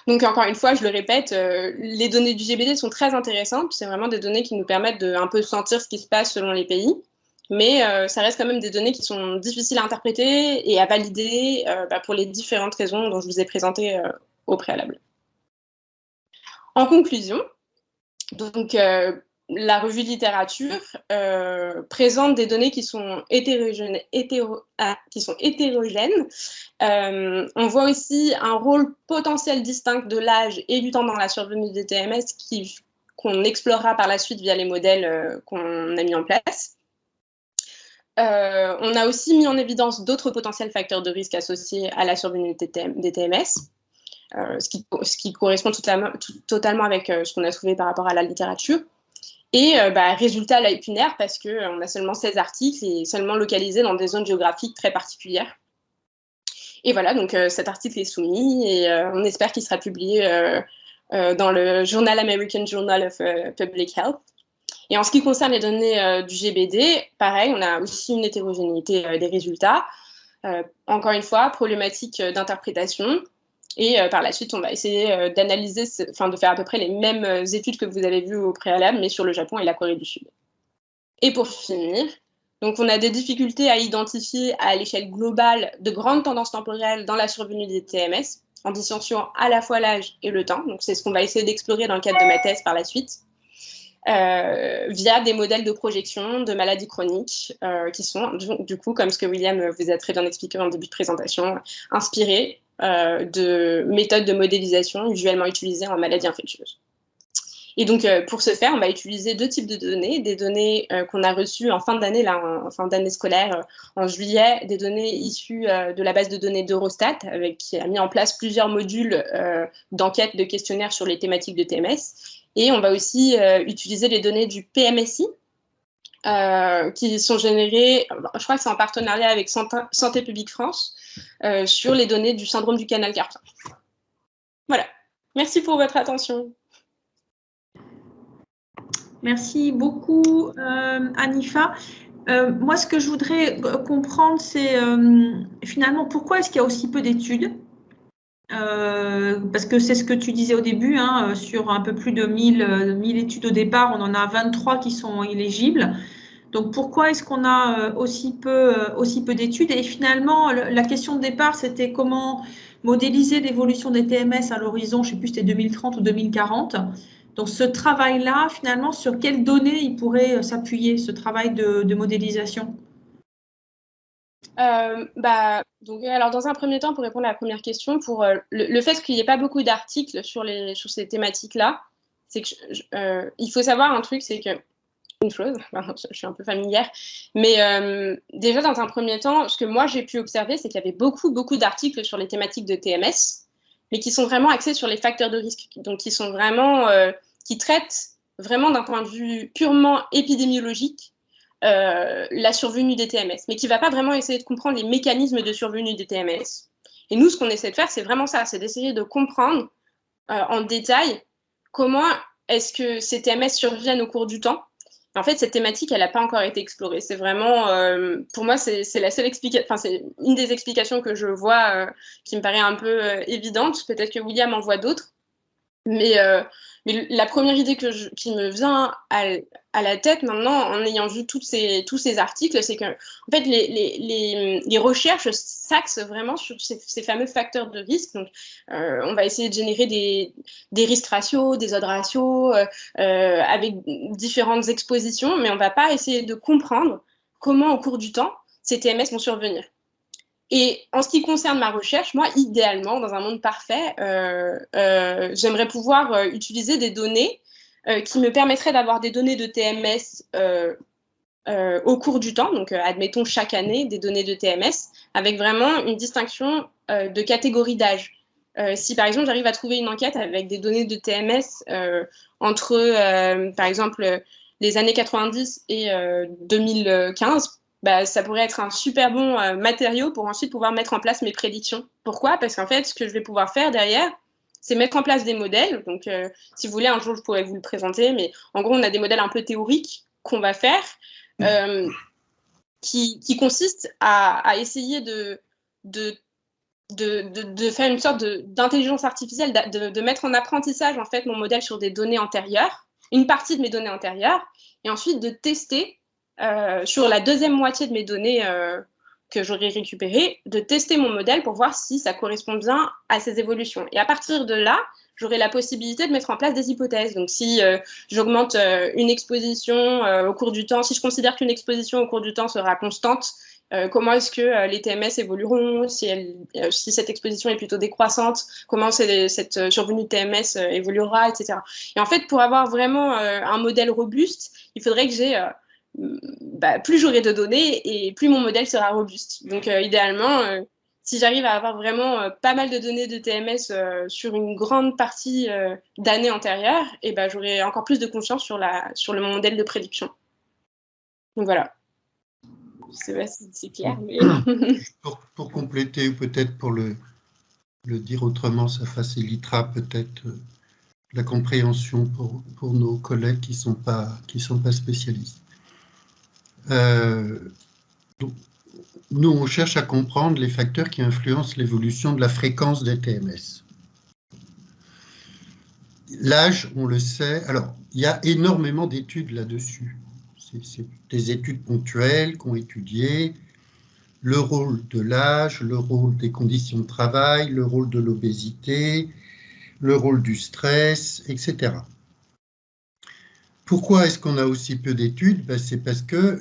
Donc, encore une fois, je le répète, les données du GBD sont très intéressantes. C'est vraiment des données qui nous permettent de un peu sentir ce qui se passe selon les pays. Mais ça reste quand même des données qui sont difficiles à interpréter et à valider pour les différentes raisons dont je vous ai présentées au préalable. En conclusion, donc, la revue de littérature présente des données qui sont hétérogènes. On voit aussi un rôle potentiel distinct de l'âge et du temps dans la survenue des TMS qu'on explorera par la suite via les modèles qu'on a mis en place. On a aussi mis en évidence d'autres potentiels facteurs de risque associés à la survenue des TMS, ce qui correspond totalement avec ce qu'on a trouvé par rapport à la littérature. Et résultat lacunaire parce qu'on a seulement 16 articles et seulement localisés dans des zones géographiques très particulières. Et voilà, donc cet article est soumis et on espère qu'il sera publié dans le American Journal of Public Health. Et en ce qui concerne les données du GBD, pareil, on a aussi une hétérogénéité des résultats. Encore une fois, problématique d'interprétation. Et par la suite, on va essayer d'analyser, de faire à peu près les mêmes études que vous avez vues au préalable, mais sur le Japon et la Corée du Sud. Et pour finir, donc on a des difficultés à identifier à l'échelle globale de grandes tendances temporelles dans la survenue des TMS, en dissociant à la fois l'âge et le temps. Donc c'est ce qu'on va essayer d'explorer dans le cadre de ma thèse par la suite, via des modèles de projection de maladies chroniques qui sont, du coup, comme ce que William vous a très bien expliqué en début de présentation, inspirés de méthodes de modélisation usuellement utilisées en maladies infectieuses. Et donc, pour ce faire, on va utiliser deux types de données. Des données qu'on a reçues en fin d'année, en fin d'année scolaire, en juillet, des données issues de la base de données d'Eurostat, qui a mis en place plusieurs modules d'enquête, de questionnaires sur les thématiques de TMS. Et on va aussi utiliser les données du PMSI, qui sont générées, je crois que c'est en partenariat avec Santé publique France, sur les données du syndrome du canal carpien. Voilà. Merci pour votre attention. Merci beaucoup, Anifa. Moi, ce que je voudrais comprendre, c'est finalement pourquoi est-ce qu'il y a aussi peu d'études? Parce que c'est ce que tu disais au début, hein, sur un peu plus de 1000 études au départ, on en a 23 qui sont éligibles. Donc, pourquoi est-ce qu'on a aussi peu d'études? Et finalement, la question de départ, c'était comment modéliser l'évolution des TMS à l'horizon, je ne sais plus, c'était 2030 ou 2040. Donc, ce travail-là, finalement, sur quelles données il pourrait s'appuyer, ce travail de modélisation? Donc, alors, dans un premier temps, pour répondre à la première question, pour le fait qu'il n'y ait pas beaucoup d'articles sur ces thématiques-là, c'est que il faut savoir un truc, c'est que une chose, je suis un peu familière, mais déjà dans un premier temps, ce que moi j'ai pu observer, c'est qu'il y avait beaucoup d'articles sur les thématiques de TMS, mais qui sont vraiment axés sur les facteurs de risque, donc qui sont vraiment, qui traitent vraiment d'un point de vue purement épidémiologique la survenue des TMS, mais qui ne va pas vraiment essayer de comprendre les mécanismes de survenue des TMS. Et nous, ce qu'on essaie de faire, c'est vraiment ça, c'est d'essayer de comprendre en détail comment est-ce que ces TMS surviennent au cours du temps. En fait, cette thématique, elle n'a pas encore été explorée. C'est vraiment, pour moi, c'est la seule explication, enfin, c'est une des explications que je vois qui me paraît un peu évidente. Peut-être que William en voit d'autres. Mais la première idée qui me vient à la tête maintenant, en ayant vu tous ces articles, c'est que en fait, les recherches s'axent vraiment sur ces fameux facteurs de risque. Donc, on va essayer de générer des risques ratios, des odds ratios, avec différentes expositions, mais on ne va pas essayer de comprendre comment, au cours du temps, ces TMS vont survenir. Et en ce qui concerne ma recherche, moi, idéalement, dans un monde parfait, j'aimerais pouvoir utiliser des données qui me permettraient d'avoir des données de TMS au cours du temps, donc admettons chaque année des données de TMS, avec vraiment une distinction de catégorie d'âge. Si par exemple j'arrive à trouver une enquête avec des données de TMS entre, par exemple, les années 90 et 2015, ça pourrait être un super bon matériau pour ensuite pouvoir mettre en place mes prédictions. Pourquoi? Parce qu'en fait, ce que je vais pouvoir faire derrière, c'est mettre en place des modèles. Donc, si vous voulez, un jour, je pourrais vous le présenter, mais en gros, on a des modèles un peu théoriques qu'on va faire qui consistent à essayer de faire une sorte d'intelligence artificielle, de mettre en apprentissage, en fait, mon modèle sur des données antérieures, une partie de mes données antérieures, et ensuite de tester sur la deuxième moitié de mes données que j'aurais récupérées, de tester mon modèle pour voir si ça correspond bien à ces évolutions. Et à partir de là, j'aurai la possibilité de mettre en place des hypothèses. Donc, si j'augmente une exposition au cours du temps, si je considère qu'une exposition au cours du temps sera constante, comment est-ce que les TMS évolueront, si cette exposition est plutôt décroissante, comment cette survenue de TMS évoluera, etc. Et en fait, pour avoir vraiment un modèle robuste, il faudrait que j'ai plus j'aurai de données et plus mon modèle sera robuste. Donc, idéalement, si j'arrive à avoir vraiment pas mal de données de TMS sur une grande partie d'années antérieures, j'aurai encore plus de confiance sur le modèle de prédiction. Donc, voilà. Je ne sais pas si c'est clair, mais... pour compléter, ou peut-être pour le dire autrement, ça facilitera peut-être la compréhension pour nos collègues qui sont pas spécialistes. Donc, nous, on cherche à comprendre les facteurs qui influencent l'évolution de la fréquence des TMS. L'âge, on le sait, alors il y a énormément d'études là-dessus. C'est des études ponctuelles qui ont étudié le rôle de l'âge, le rôle des conditions de travail, le rôle de l'obésité, le rôle du stress, etc. Pourquoi est-ce qu'on a aussi peu d'études? Ben, c'est parce que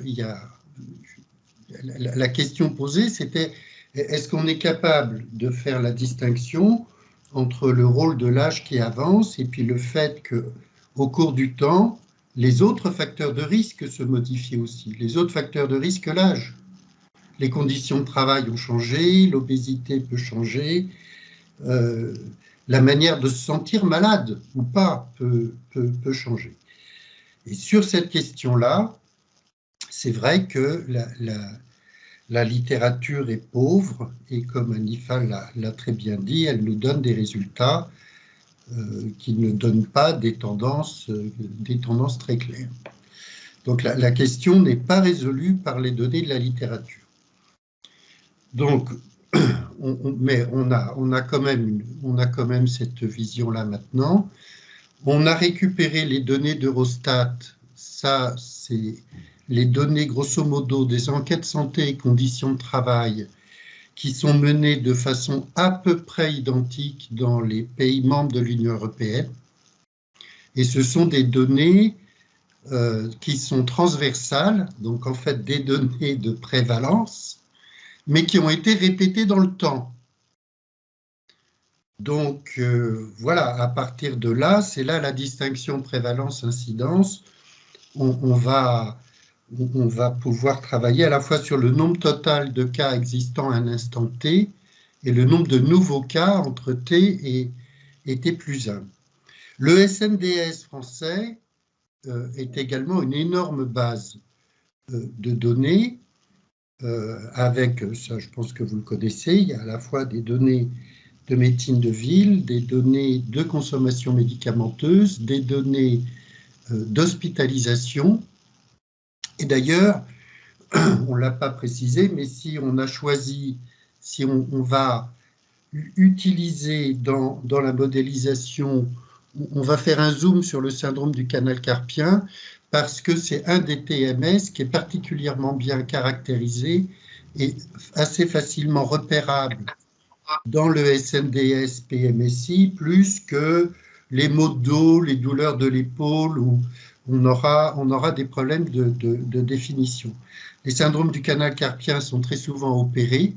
la question posée, c'était est-ce qu'on est capable de faire la distinction entre le rôle de l'âge qui avance et puis le fait qu'au cours du temps, les autres facteurs de risque se modifient aussi. Les autres facteurs de risque, l'âge. Les conditions de travail ont changé, l'obésité peut changer, la manière de se sentir malade ou pas peut changer. Et sur cette question-là, c'est vrai que la littérature est pauvre et comme Anifa l'a très bien dit, elle nous donne des résultats qui ne donnent pas des tendances très claires. Donc la question n'est pas résolue par les données de la littérature. Donc, mais on a quand même cette vision-là maintenant. On a récupéré les données d'Eurostat, ça c'est les données grosso modo des enquêtes santé et conditions de travail qui sont menées de façon à peu près identique dans les pays membres de l'Union européenne. Et ce sont des données qui sont transversales, donc en fait des données de prévalence, mais qui ont été répétées dans le temps. Donc voilà, à partir de là, c'est là la distinction prévalence-incidence. On va pouvoir travailler à la fois sur le nombre total de cas existants à un instant T et le nombre de nouveaux cas entre T et T plus 1. Le SNDS français est également une énorme base de données avec, ça je pense que vous le connaissez, il y a à la fois des données de médecine de ville, des données de consommation médicamenteuse, des données d'hospitalisation. Et d'ailleurs, on ne l'a pas précisé, mais si on a choisi, si on va utiliser dans la modélisation, on va faire un zoom sur le syndrome du canal carpien, parce que c'est un des TMS qui est particulièrement bien caractérisé et assez facilement repérable dans le SNDS PMSI, plus que les maux de dos, les douleurs de l'épaule, où on aura des problèmes de définition. Les syndromes du canal carpien sont très souvent opérés,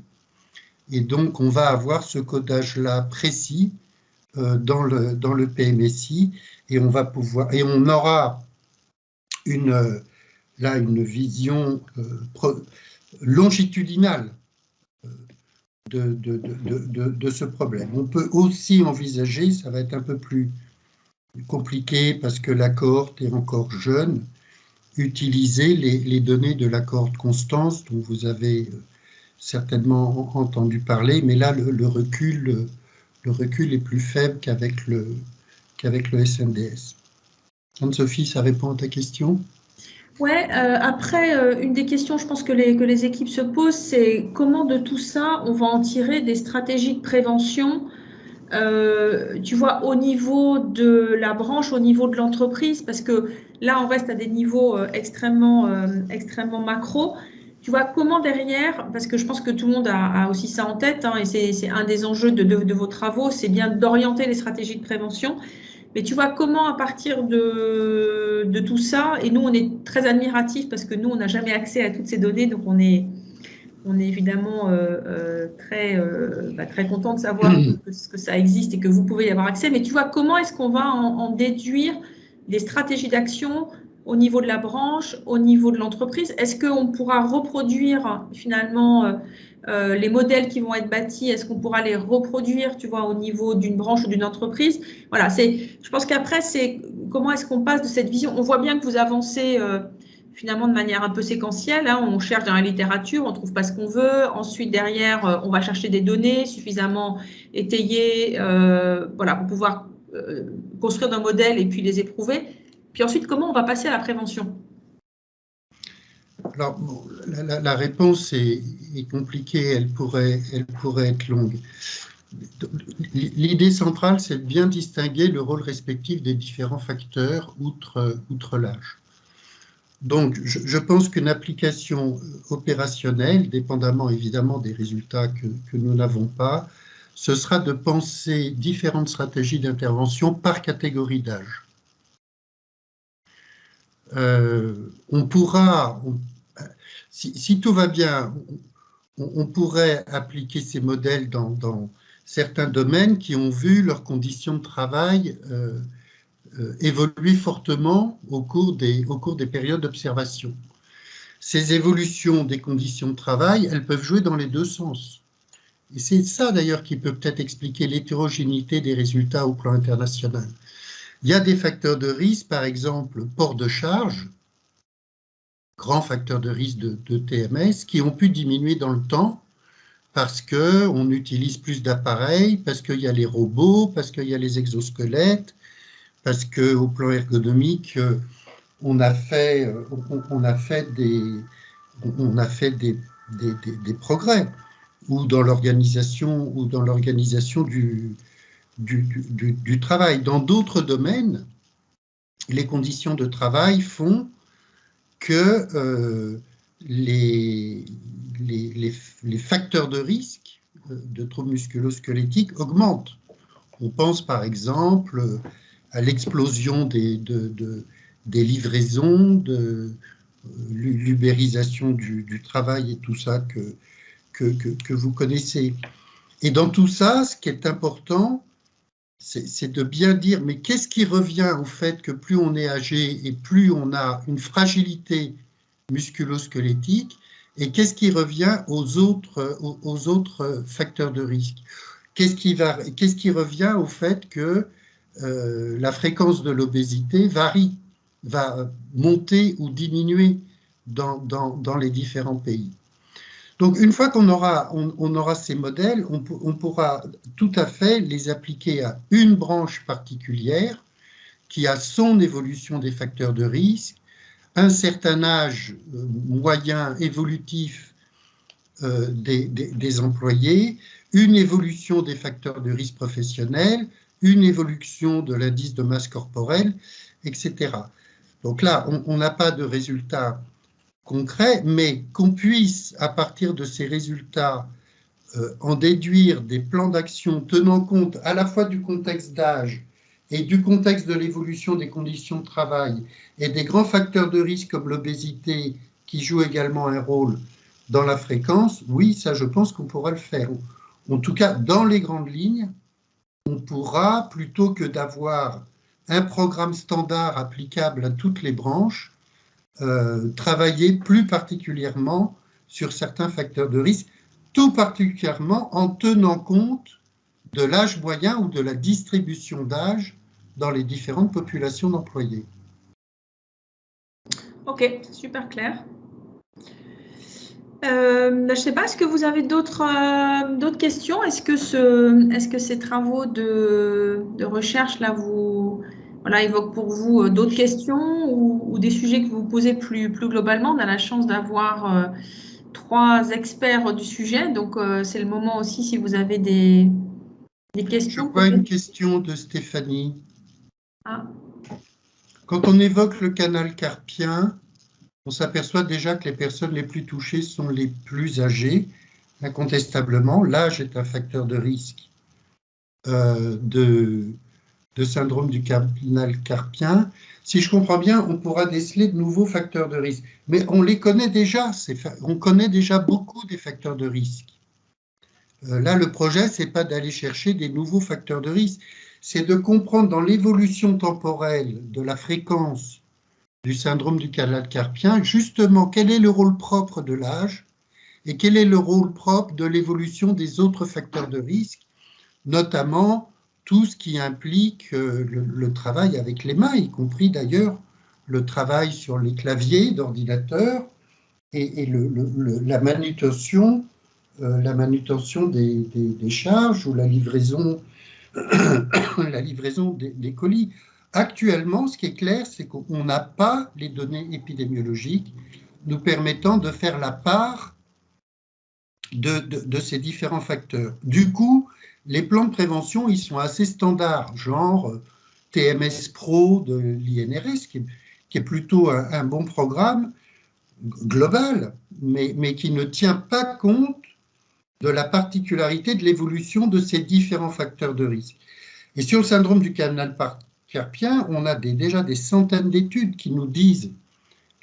et donc on va avoir ce codage-là précis dans le PMSI, et on aura une vision longitudinale de ce problème. On peut aussi envisager, ça va être un peu plus compliqué parce que la cohorte est encore jeune, utiliser les données de la cohorte Constance dont vous avez certainement entendu parler, mais là le recul est plus faible qu'avec le SNDS. Anne-Sophie, ça répond à ta question? Ouais, après, une des questions, je pense que les équipes se posent, c'est comment de tout ça, on va en tirer des stratégies de prévention, tu vois, au niveau de la branche, au niveau de l'entreprise, parce que là, on reste à des niveaux extrêmement macro. Tu vois, comment derrière, parce que je pense que tout le monde a aussi ça en tête, hein, et c'est un des enjeux de vos travaux, c'est bien d'orienter les stratégies de prévention. Mais tu vois, comment à partir de tout ça, et nous on est très admiratifs parce que nous on n'a jamais accès à toutes ces données, donc on est évidemment très content de savoir que ça existe et que vous pouvez y avoir accès. Mais tu vois, comment est-ce qu'on va en déduire des stratégies d'action au niveau de la branche, au niveau de l'entreprise? Est-ce qu'on pourra reproduire finalement les modèles qui vont être bâtis, est-ce qu'on pourra les reproduire, tu vois, au niveau d'une branche ou d'une entreprise? Voilà, je pense qu'après, c'est comment est-ce qu'on passe de cette vision? On voit bien que vous avancez finalement de manière un peu séquentielle, hein, on cherche dans la littérature, on ne trouve pas ce qu'on veut, ensuite derrière, on va chercher des données suffisamment étayées voilà, pour pouvoir construire nos modèles et puis les éprouver. Puis ensuite, comment on va passer à la prévention? Alors, bon, la réponse est compliquée, elle pourrait être longue. L'idée centrale, c'est de bien distinguer le rôle respectif des différents facteurs outre l'âge. Donc, je pense qu'une application opérationnelle, dépendamment évidemment des résultats que nous n'avons pas, ce sera de penser différentes stratégies d'intervention par catégorie d'âge. On pourra, si tout va bien, on pourrait appliquer ces modèles dans certains domaines qui ont vu leurs conditions de travail évoluer fortement au cours des périodes d'observation. Ces évolutions des conditions de travail, elles peuvent jouer dans les deux sens. Et c'est ça d'ailleurs qui peut peut-être expliquer l'hétérogénéité des résultats au plan international. Il y a des facteurs de risque, par exemple, port de charge, grand facteur de risque de TMS, qui ont pu diminuer dans le temps parce qu'on utilise plus d'appareils, parce qu'il y a les robots, parce qu'il y a les exosquelettes, parce qu'au plan ergonomique, on a fait des progrès, ou dans l'organisation du travail. Dans d'autres domaines, les conditions de travail font que les facteurs de risque de troubles musculo-squelettiques augmentent. On pense par exemple à l'explosion des livraisons, de l'ubérisation du travail et tout ça que vous connaissez. Et dans tout ça, ce qui est important, c'est de bien dire, mais qu'est-ce qui revient au fait que plus on est âgé et plus on a une fragilité musculo-squelettique, et qu'est-ce qui revient aux autres facteurs de risque? Qu'est-ce qui revient au fait que la fréquence de l'obésité varie, va monter ou diminuer dans les différents pays? Donc, une fois qu'on aura ces modèles, on pourra tout à fait les appliquer à une branche particulière qui a son évolution des facteurs de risque, un certain âge moyen évolutif des employés, une évolution des facteurs de risque professionnels, une évolution de l'indice de masse corporelle, etc. Donc là, on n'a pas de résultats concret, mais qu'on puisse, à partir de ces résultats, en déduire des plans d'action tenant compte à la fois du contexte d'âge et du contexte de l'évolution des conditions de travail et des grands facteurs de risque comme l'obésité qui jouent également un rôle dans la fréquence, oui, ça je pense qu'on pourra le faire. En tout cas, dans les grandes lignes, on pourra, plutôt que d'avoir un programme standard applicable à toutes les branches, travailler plus particulièrement sur certains facteurs de risque, tout particulièrement en tenant compte de l'âge moyen ou de la distribution d'âge dans les différentes populations d'employés. Ok, super clair. Je ne sais pas, est-ce que vous avez d'autres questions? Est-ce que ces travaux de recherche là évoquent pour vous d'autres questions ou des sujets que vous posez plus globalement? On a la chance d'avoir 3 experts du sujet, donc c'est le moment aussi si vous avez des questions. Je vois une question de Stéphanie. Ah. Quand on évoque le canal carpien, on s'aperçoit déjà que les personnes les plus touchées sont les plus âgées, incontestablement. L'âge est un facteur de risque de syndrome du canal carpien. Si je comprends bien, on pourra déceler de nouveaux facteurs de risque. Mais on les connaît déjà, on connaît déjà beaucoup des facteurs de risque. Là, le projet, ce n'est pas d'aller chercher des nouveaux facteurs de risque, c'est de comprendre dans l'évolution temporelle de la fréquence du syndrome du canal carpien, justement, quel est le rôle propre de l'âge et quel est le rôle propre de l'évolution des autres facteurs de risque, notamment tout ce qui implique le travail avec les mains, y compris d'ailleurs le travail sur les claviers d'ordinateur et la manutention des charges ou la livraison la livraison des colis. Actuellement, ce qui est clair, c'est qu'on n'a pas les données épidémiologiques nous permettant de faire la part de ces différents facteurs. Du coup, les plans de prévention, ils sont assez standards, genre TMS Pro de l'INRS, qui est plutôt un bon programme global, mais qui ne tient pas compte de la particularité de l'évolution de ces différents facteurs de risque. Et sur le syndrome du canal carpien, on a déjà des centaines d'études qui nous disent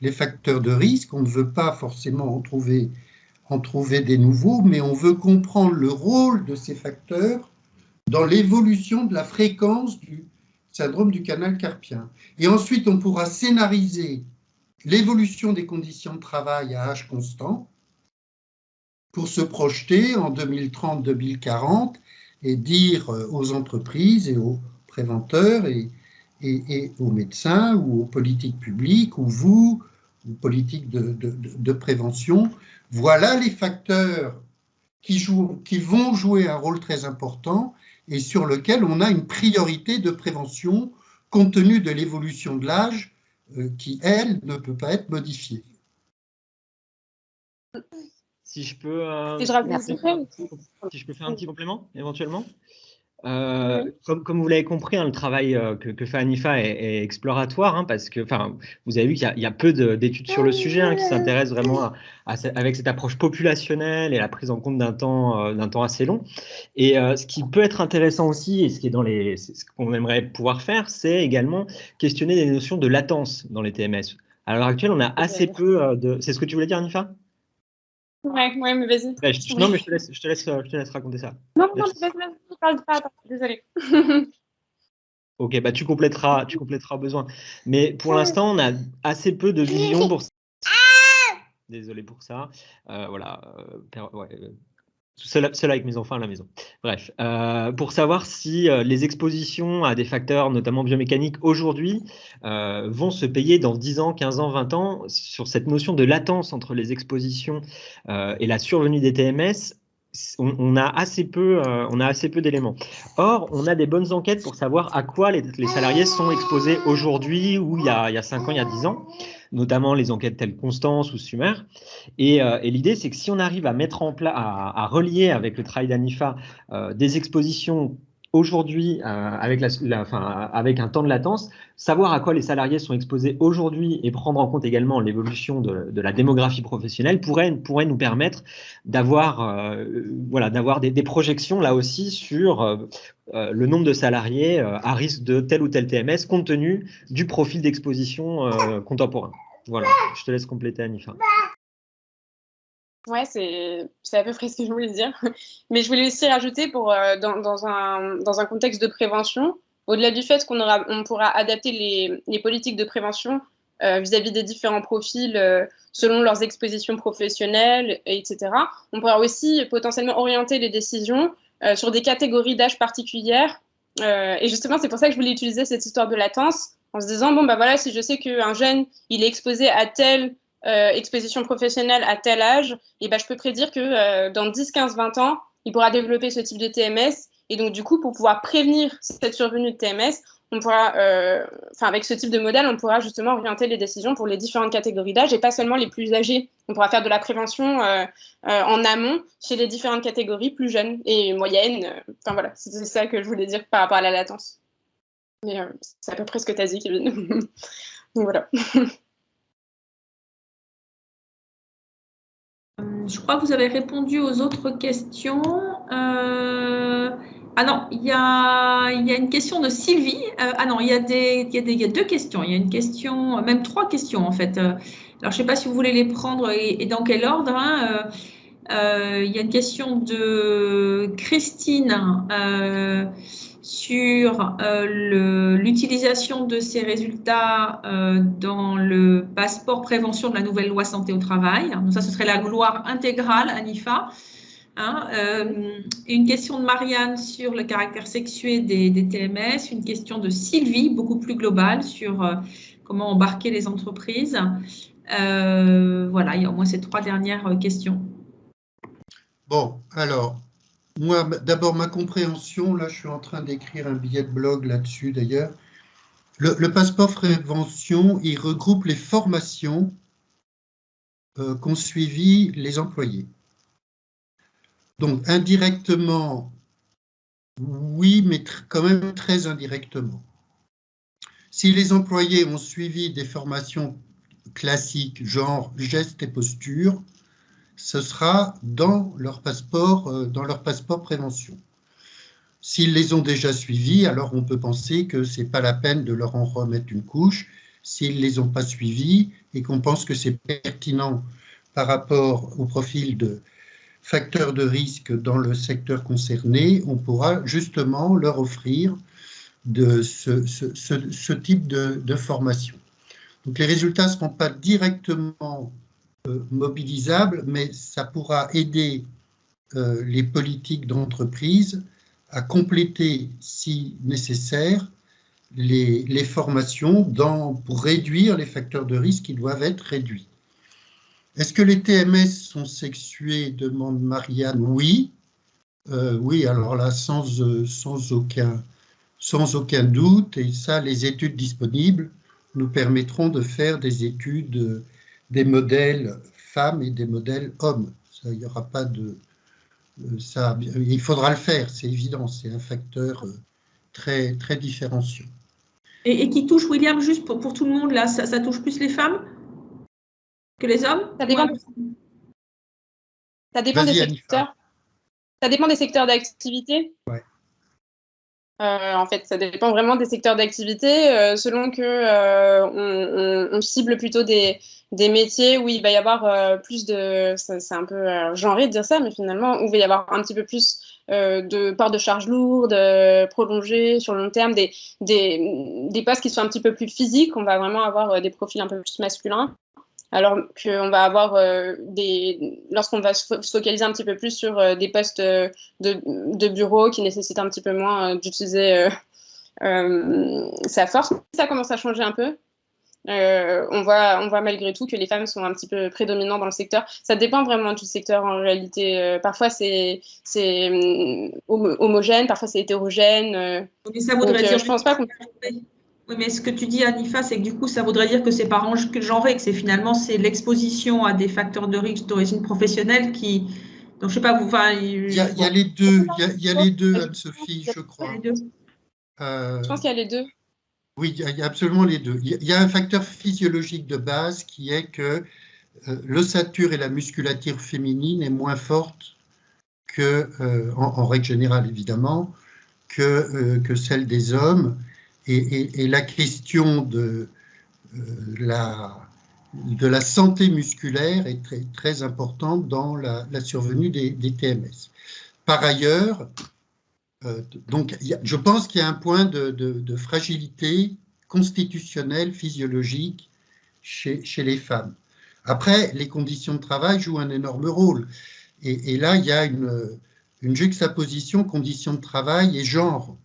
les facteurs de risque. On ne veut pas forcément en trouver des nouveaux, mais on veut comprendre le rôle de ces facteurs dans l'évolution de la fréquence du syndrome du canal carpien. Et ensuite, on pourra scénariser l'évolution des conditions de travail à âge constant pour se projeter en 2030-2040 et dire aux entreprises et aux préventeurs et aux médecins ou aux politiques publiques ou vous, aux politiques de prévention, voilà les facteurs qui vont jouer un rôle très important et sur lequel on a une priorité de prévention compte tenu de l'évolution de l'âge qui, elle, ne peut pas être modifiée. Si je peux faire un petit complément, éventuellement. Comme vous l'avez compris, hein, le travail que fait Hanifa est exploratoire, parce que vous avez vu qu'il y a peu d'études sur le sujet qui s'intéressent vraiment avec cette approche populationnelle et la prise en compte d'un temps assez long. Et ce qui peut être intéressant aussi, et ce qu'on aimerait pouvoir faire, c'est également questionner les notions de latence dans les TMS. À l'heure actuelle, on a assez peu de… C'est ce que tu voulais dire, Hanifa ? Ouais, mais vas-y. Non, mais je te laisse raconter ça. Non, vas-y, parle pas, désolé. Ok, tu compléteras au besoin. Mais pour l'instant, on a assez peu de vision pour ça. Désolé pour ça. Voilà. Seul avec mes enfants à la maison. Bref, pour savoir si les expositions à des facteurs, notamment biomécaniques, aujourd'hui, vont se payer dans 10 ans, 15 ans, 20 ans, sur cette notion de latence entre les expositions et la survenue des TMS, on a assez peu d'éléments. Or, on a des bonnes enquêtes pour savoir à quoi les salariés sont exposés aujourd'hui ou il y a 5 ans, il y a 10 ans, notamment les enquêtes telles Constance ou Sumer. Et l'idée, c'est que si on arrive à mettre en place, à relier avec le travail d'Hanifa des expositions aujourd'hui avec un temps de latence, savoir à quoi les salariés sont exposés aujourd'hui et prendre en compte également l'évolution de la démographie professionnelle pourrait nous permettre d'avoir des projections là aussi sur le nombre de salariés à risque de tel ou tel TMS compte tenu du profil d'exposition contemporain. Voilà, je te laisse compléter, Hanifa. Ouais, c'est à peu près ce que je voulais dire. Mais je voulais aussi rajouter dans un contexte de prévention, au-delà du fait qu'on pourra adapter les politiques de prévention vis-à-vis des différents profils selon leurs expositions professionnelles, etc. On pourra aussi potentiellement orienter les décisions sur des catégories d'âge particulières. Et justement, c'est pour ça que je voulais utiliser cette histoire de latence en se disant, si je sais qu'un jeune, il est exposé à telle exposition professionnelle à tel âge, et je peux prédire que dans 10, 15, 20 ans, il pourra développer ce type de TMS. Et donc, du coup, pour pouvoir prévenir cette survenue de TMS, on pourra, avec ce type de modèle, on pourra justement orienter les décisions pour les différentes catégories d'âge et pas seulement les plus âgés. On pourra faire de la prévention en amont chez les différentes catégories plus jeunes et moyennes. Voilà, c'est ça que je voulais dire par rapport à la latence. Mais c'est à peu près ce que tu as dit, Kevin. Donc, voilà. Je crois que vous avez répondu aux autres questions. Ah non, il y a une question de Sylvie. Il y a 2 questions. Il y a une question, même 3 questions en fait. Alors, je ne sais pas si vous voulez les prendre et dans quel ordre. Il y a une question de Christine sur l'utilisation de ces résultats dans le passeport prévention de la nouvelle loi santé au travail. Donc ça, ce serait la gloire intégrale, Hanifa. Une question de Marianne sur le caractère sexué des TMS. Une question de Sylvie, beaucoup plus globale, sur comment embarquer les entreprises. Voilà, il y a au moins ces 3 dernières questions. Bon, alors, Moi, d'abord, ma compréhension, là, je suis en train d'écrire un billet de blog là-dessus, d'ailleurs. Le passeport prévention, il regroupe les formations qu'ont suivies les employés. Donc, indirectement, oui, mais quand même très indirectement. Si les employés ont suivi des formations classiques, genre gestes et postures, ce sera dans leur passeport prévention. S'ils les ont déjà suivis, alors on peut penser que ce n'est pas la peine de leur en remettre une couche. S'ils ne les ont pas suivis et qu'on pense que c'est pertinent par rapport au profil de facteurs de risque dans le secteur concerné, on pourra justement leur offrir ce type de formation. Donc les résultats ne seront pas directement mobilisables, mais ça pourra aider les politiques d'entreprise à compléter, si nécessaire, les formations pour réduire les facteurs de risque qui doivent être réduits. Est-ce que les TMS sont sexués, demande Marianne? Oui. Oui, alors là, sans aucun doute, et ça, les études disponibles nous permettront de faire des études, des modèles femmes et des modèles hommes. Ça, il n'y aura pas de... Ça, il faudra le faire, c'est évident, c'est un facteur très, très différenciant. Et qui touche, William, juste pour tout le monde, là, ça touche plus les femmes que les hommes? Ça dépend, ça dépend des secteurs. Ça dépend des secteurs d'activité. Ouais. En fait, ça dépend vraiment des secteurs d'activité, selon que on cible plutôt des métiers où il va y avoir plus de, c'est un peu genré de dire ça, mais finalement où il va y avoir un petit peu plus de port de charges lourdes, prolongées sur le long terme, des postes qui sont un petit peu plus physiques. On va vraiment avoir des profils un peu plus masculins. Alors qu'on va avoir lorsqu'on va se focaliser un petit peu plus sur des postes de bureau qui nécessitent un petit peu moins d'utiliser sa force. Ça commence à changer un peu. On voit malgré tout que les femmes sont un petit peu prédominantes dans le secteur. Ça dépend vraiment du secteur en réalité. Parfois c'est homogène, parfois c'est hétérogène. Mais ça voudrait dire, je pense pas qu'on... Oui, mais ce que tu dis, Anifa, c'est que du coup, ça voudrait dire que c'est pas genré, que c'est finalement l'exposition à des facteurs de risque d'origine professionnelle qui. Donc, je sais pas, vous. Il y a les deux, il y a les deux, Anne-Sophie, je crois. Je pense qu'il y a les deux. Oui, il y a absolument les deux. Il y a un facteur physiologique de base qui est que l'ossature et la musculature féminine est moins forte que, en règle générale évidemment, que celle des hommes. Et la question de la santé musculaire est très, très importante dans la survenue des TMS. Par ailleurs, donc, je pense qu'il y a un point de fragilité constitutionnelle, physiologique chez les femmes. Après, les conditions de travail jouent un énorme rôle. Et là, il y a une juxtaposition conditions de travail et genre.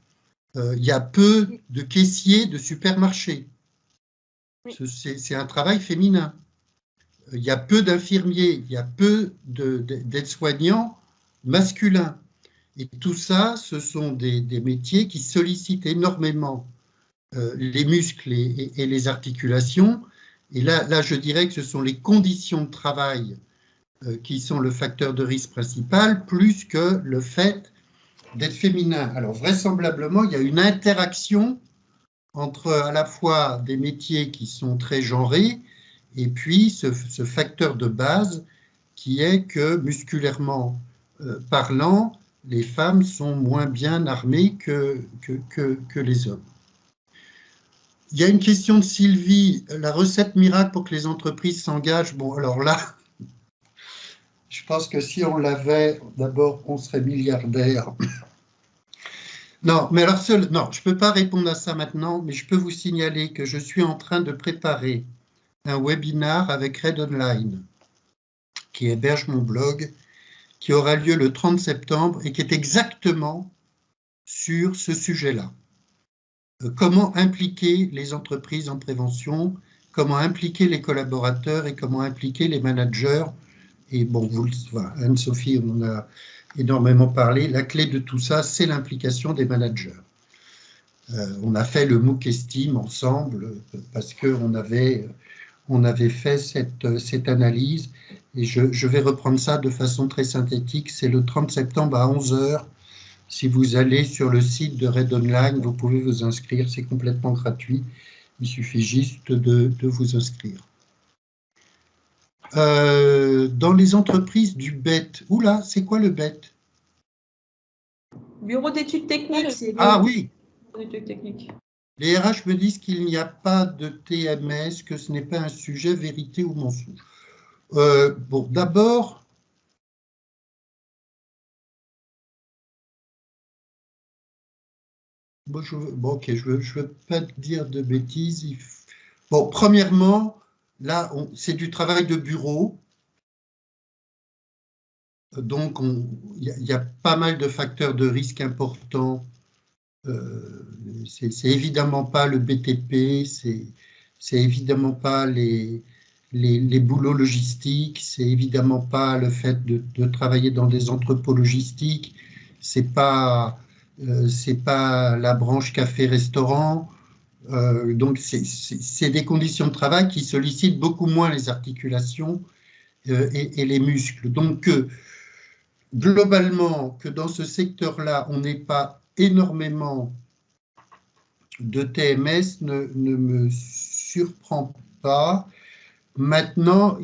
Il y a peu de caissiers de supermarchés. C'est un travail féminin. Il y a peu d'infirmiers, il y a peu d'aides-soignants masculins. Et tout ça, ce sont des métiers qui sollicitent énormément les muscles et les articulations. Et là, je dirais que ce sont les conditions de travail qui sont le facteur de risque principal, plus que le fait d'être féminin. Alors, vraisemblablement, il y a une interaction entre à la fois des métiers qui sont très genrés et puis ce facteur de base qui est que, musculairement parlant, les femmes sont moins bien armées que les hommes. Il y a une question de Sylvie, la recette miracle pour que les entreprises s'engagent. Bon, alors là, je pense que si on l'avait, d'abord, on serait milliardaire. Non, mais alors, non, je ne peux pas répondre à ça maintenant, mais je peux vous signaler que je suis en train de préparer un webinar avec Red Online, qui héberge mon blog, qui aura lieu le 30 septembre et qui est exactement sur ce sujet-là. Comment impliquer les entreprises en prévention, comment impliquer les collaborateurs et comment impliquer les managers. Et bon, Anne-Sophie, on en a énormément parlé. La clé de tout ça, c'est l'implication des managers. On a fait le MOOC Estime ensemble parce qu'on avait fait cette analyse, et je vais reprendre ça de façon très synthétique. C'est le 30 septembre à 11 h. Si vous allez sur le site de Red Online, vous pouvez vous inscrire, c'est complètement gratuit. Il suffit juste de vous inscrire. Dans les entreprises du BET, oula, c'est quoi le BET? Bureau d'études techniques. Ah oui. Bureau d'études techniques. Les RH me disent qu'il n'y a pas de TMS, que ce n'est pas un sujet vérité ou mensonge. Bon, d'abord, ok, je veux pas dire de bêtises. Bon, premièrement, là, c'est du travail de bureau. Donc, il y a pas mal de facteurs de risque importants. C'est évidemment pas le BTP, c'est évidemment pas les boulots logistiques, c'est évidemment pas le fait de travailler dans des entrepôts logistiques, c'est pas la branche café-restaurant. Donc, c'est des conditions de travail qui sollicitent beaucoup moins les articulations et les muscles. Donc, globalement, que dans ce secteur-là, on n'ait pas énormément de TMS ne me surprend pas. Maintenant,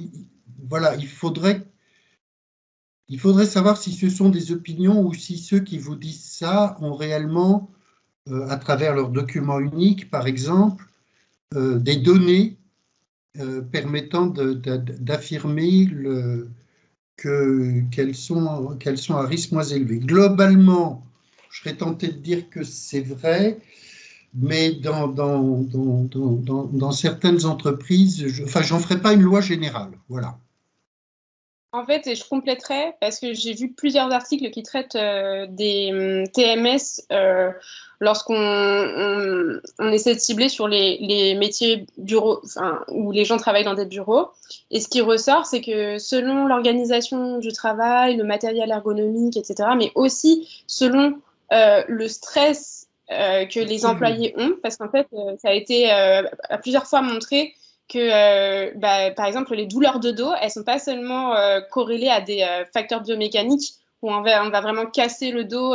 voilà, il faudrait savoir si ce sont des opinions ou si ceux qui vous disent ça ont réellement, à travers leur document unique, par exemple, des données permettant d'affirmer qu'elles sont à risque moins élevé. Globalement, je serais tenté de dire que c'est vrai, mais dans certaines entreprises, j'en ferai pas une loi générale. Voilà. En fait, et je compléterai, parce que j'ai vu plusieurs articles qui traitent des TMS lorsqu'on essaie de cibler sur les métiers bureaux, où les gens travaillent dans des bureaux. Et ce qui ressort, c'est que selon l'organisation du travail, le matériel ergonomique, etc., mais aussi selon le stress que les employés ont, parce qu'en fait, ça a été à plusieurs fois montré que, par exemple, les douleurs de dos, elles ne sont pas seulement corrélées à des facteurs biomécaniques où on va vraiment casser le dos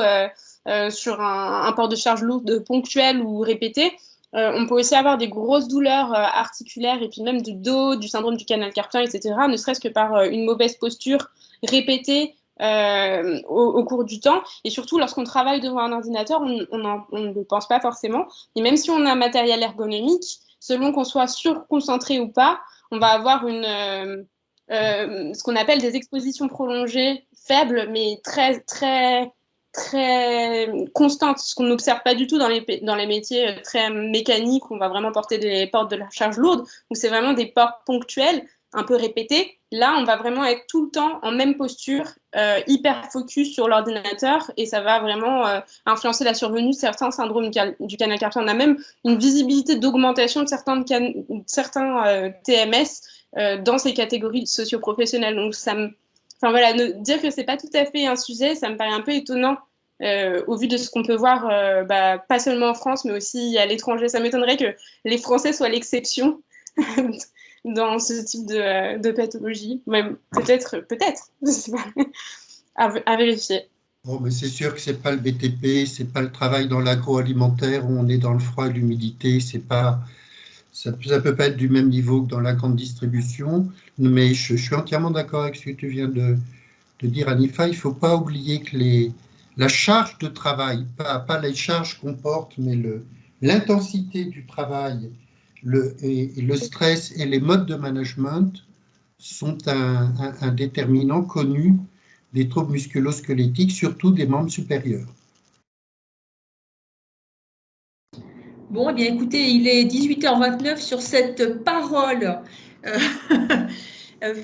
sur un port de charge lourde ponctuel ou répété. On peut aussi avoir des grosses douleurs articulaires et puis même du dos, du syndrome du canal carpien, etc., ne serait-ce que par une mauvaise posture répétée au cours du temps. Et surtout, lorsqu'on travaille devant un ordinateur, on ne le pense pas forcément. Et même si on a un matériel ergonomique, selon qu'on soit surconcentré ou pas, on va avoir ce qu'on appelle des expositions prolongées faibles, mais très, très, très constantes, ce qu'on n'observe pas du tout dans les métiers très mécaniques où on va vraiment porter des portes de la charge lourde, où c'est vraiment des portes ponctuelles, un peu répétées. Là, on va vraiment être tout le temps en même posture, hyper focus sur l'ordinateur, et ça va vraiment influencer la survenue de certains syndromes du canal carpien. On a même une visibilité d'augmentation de certains TMS dans ces catégories socio-professionnelles. Donc, dire que c'est pas tout à fait un sujet, ça me paraît un peu étonnant au vu de ce qu'on peut voir, pas seulement en France, mais aussi à l'étranger. Ça m'étonnerait que les Français soient l'exception dans ce type de pathologie. Même peut-être, je sais pas, à vérifier. Bon, mais c'est sûr que c'est pas le BTP, c'est pas le travail dans l'agroalimentaire où on est dans le froid et l'humidité, ça peut pas être du même niveau que dans la grande distribution, mais je suis entièrement d'accord avec ce que tu viens de dire, Anifa. Il faut pas oublier que la charge de travail, pas les charges qu'on porte, mais l'intensité du travail, le stress et les modes de management sont un déterminant connu des troubles musculo-squelettiques, surtout des membres supérieurs. Bon, eh bien, écoutez, il est 18h29 sur cette parole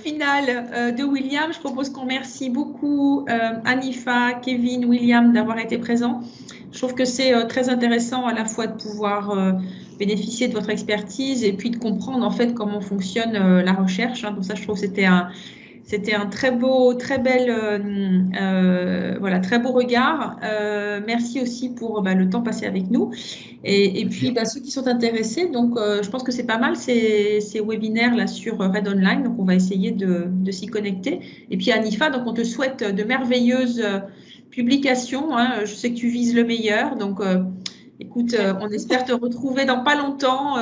finale de William. Je propose qu'on remercie beaucoup Anifa, Kevin, William d'avoir été présents. Je trouve que c'est très intéressant à la fois de pouvoir bénéficier de votre expertise et puis de comprendre en fait comment fonctionne la recherche. Donc ça, je trouve que C'était un très beau, très bel, voilà, très beau regard. Merci aussi pour le temps passé avec nous. Et puis, ceux qui sont intéressés, donc je pense que c'est pas mal ces webinaires là sur Red Online. Donc, on va essayer de s'y connecter. Et puis, Anifa, donc on te souhaite de merveilleuses publications. Hein. Je sais que tu vises le meilleur. Donc, écoute, on espère te retrouver dans pas longtemps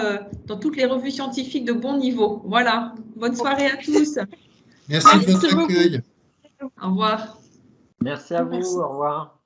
dans toutes les revues scientifiques de bon niveau. Voilà. Bonne soirée à tous. Merci de votre accueil. Au revoir. Merci à vous. Au revoir.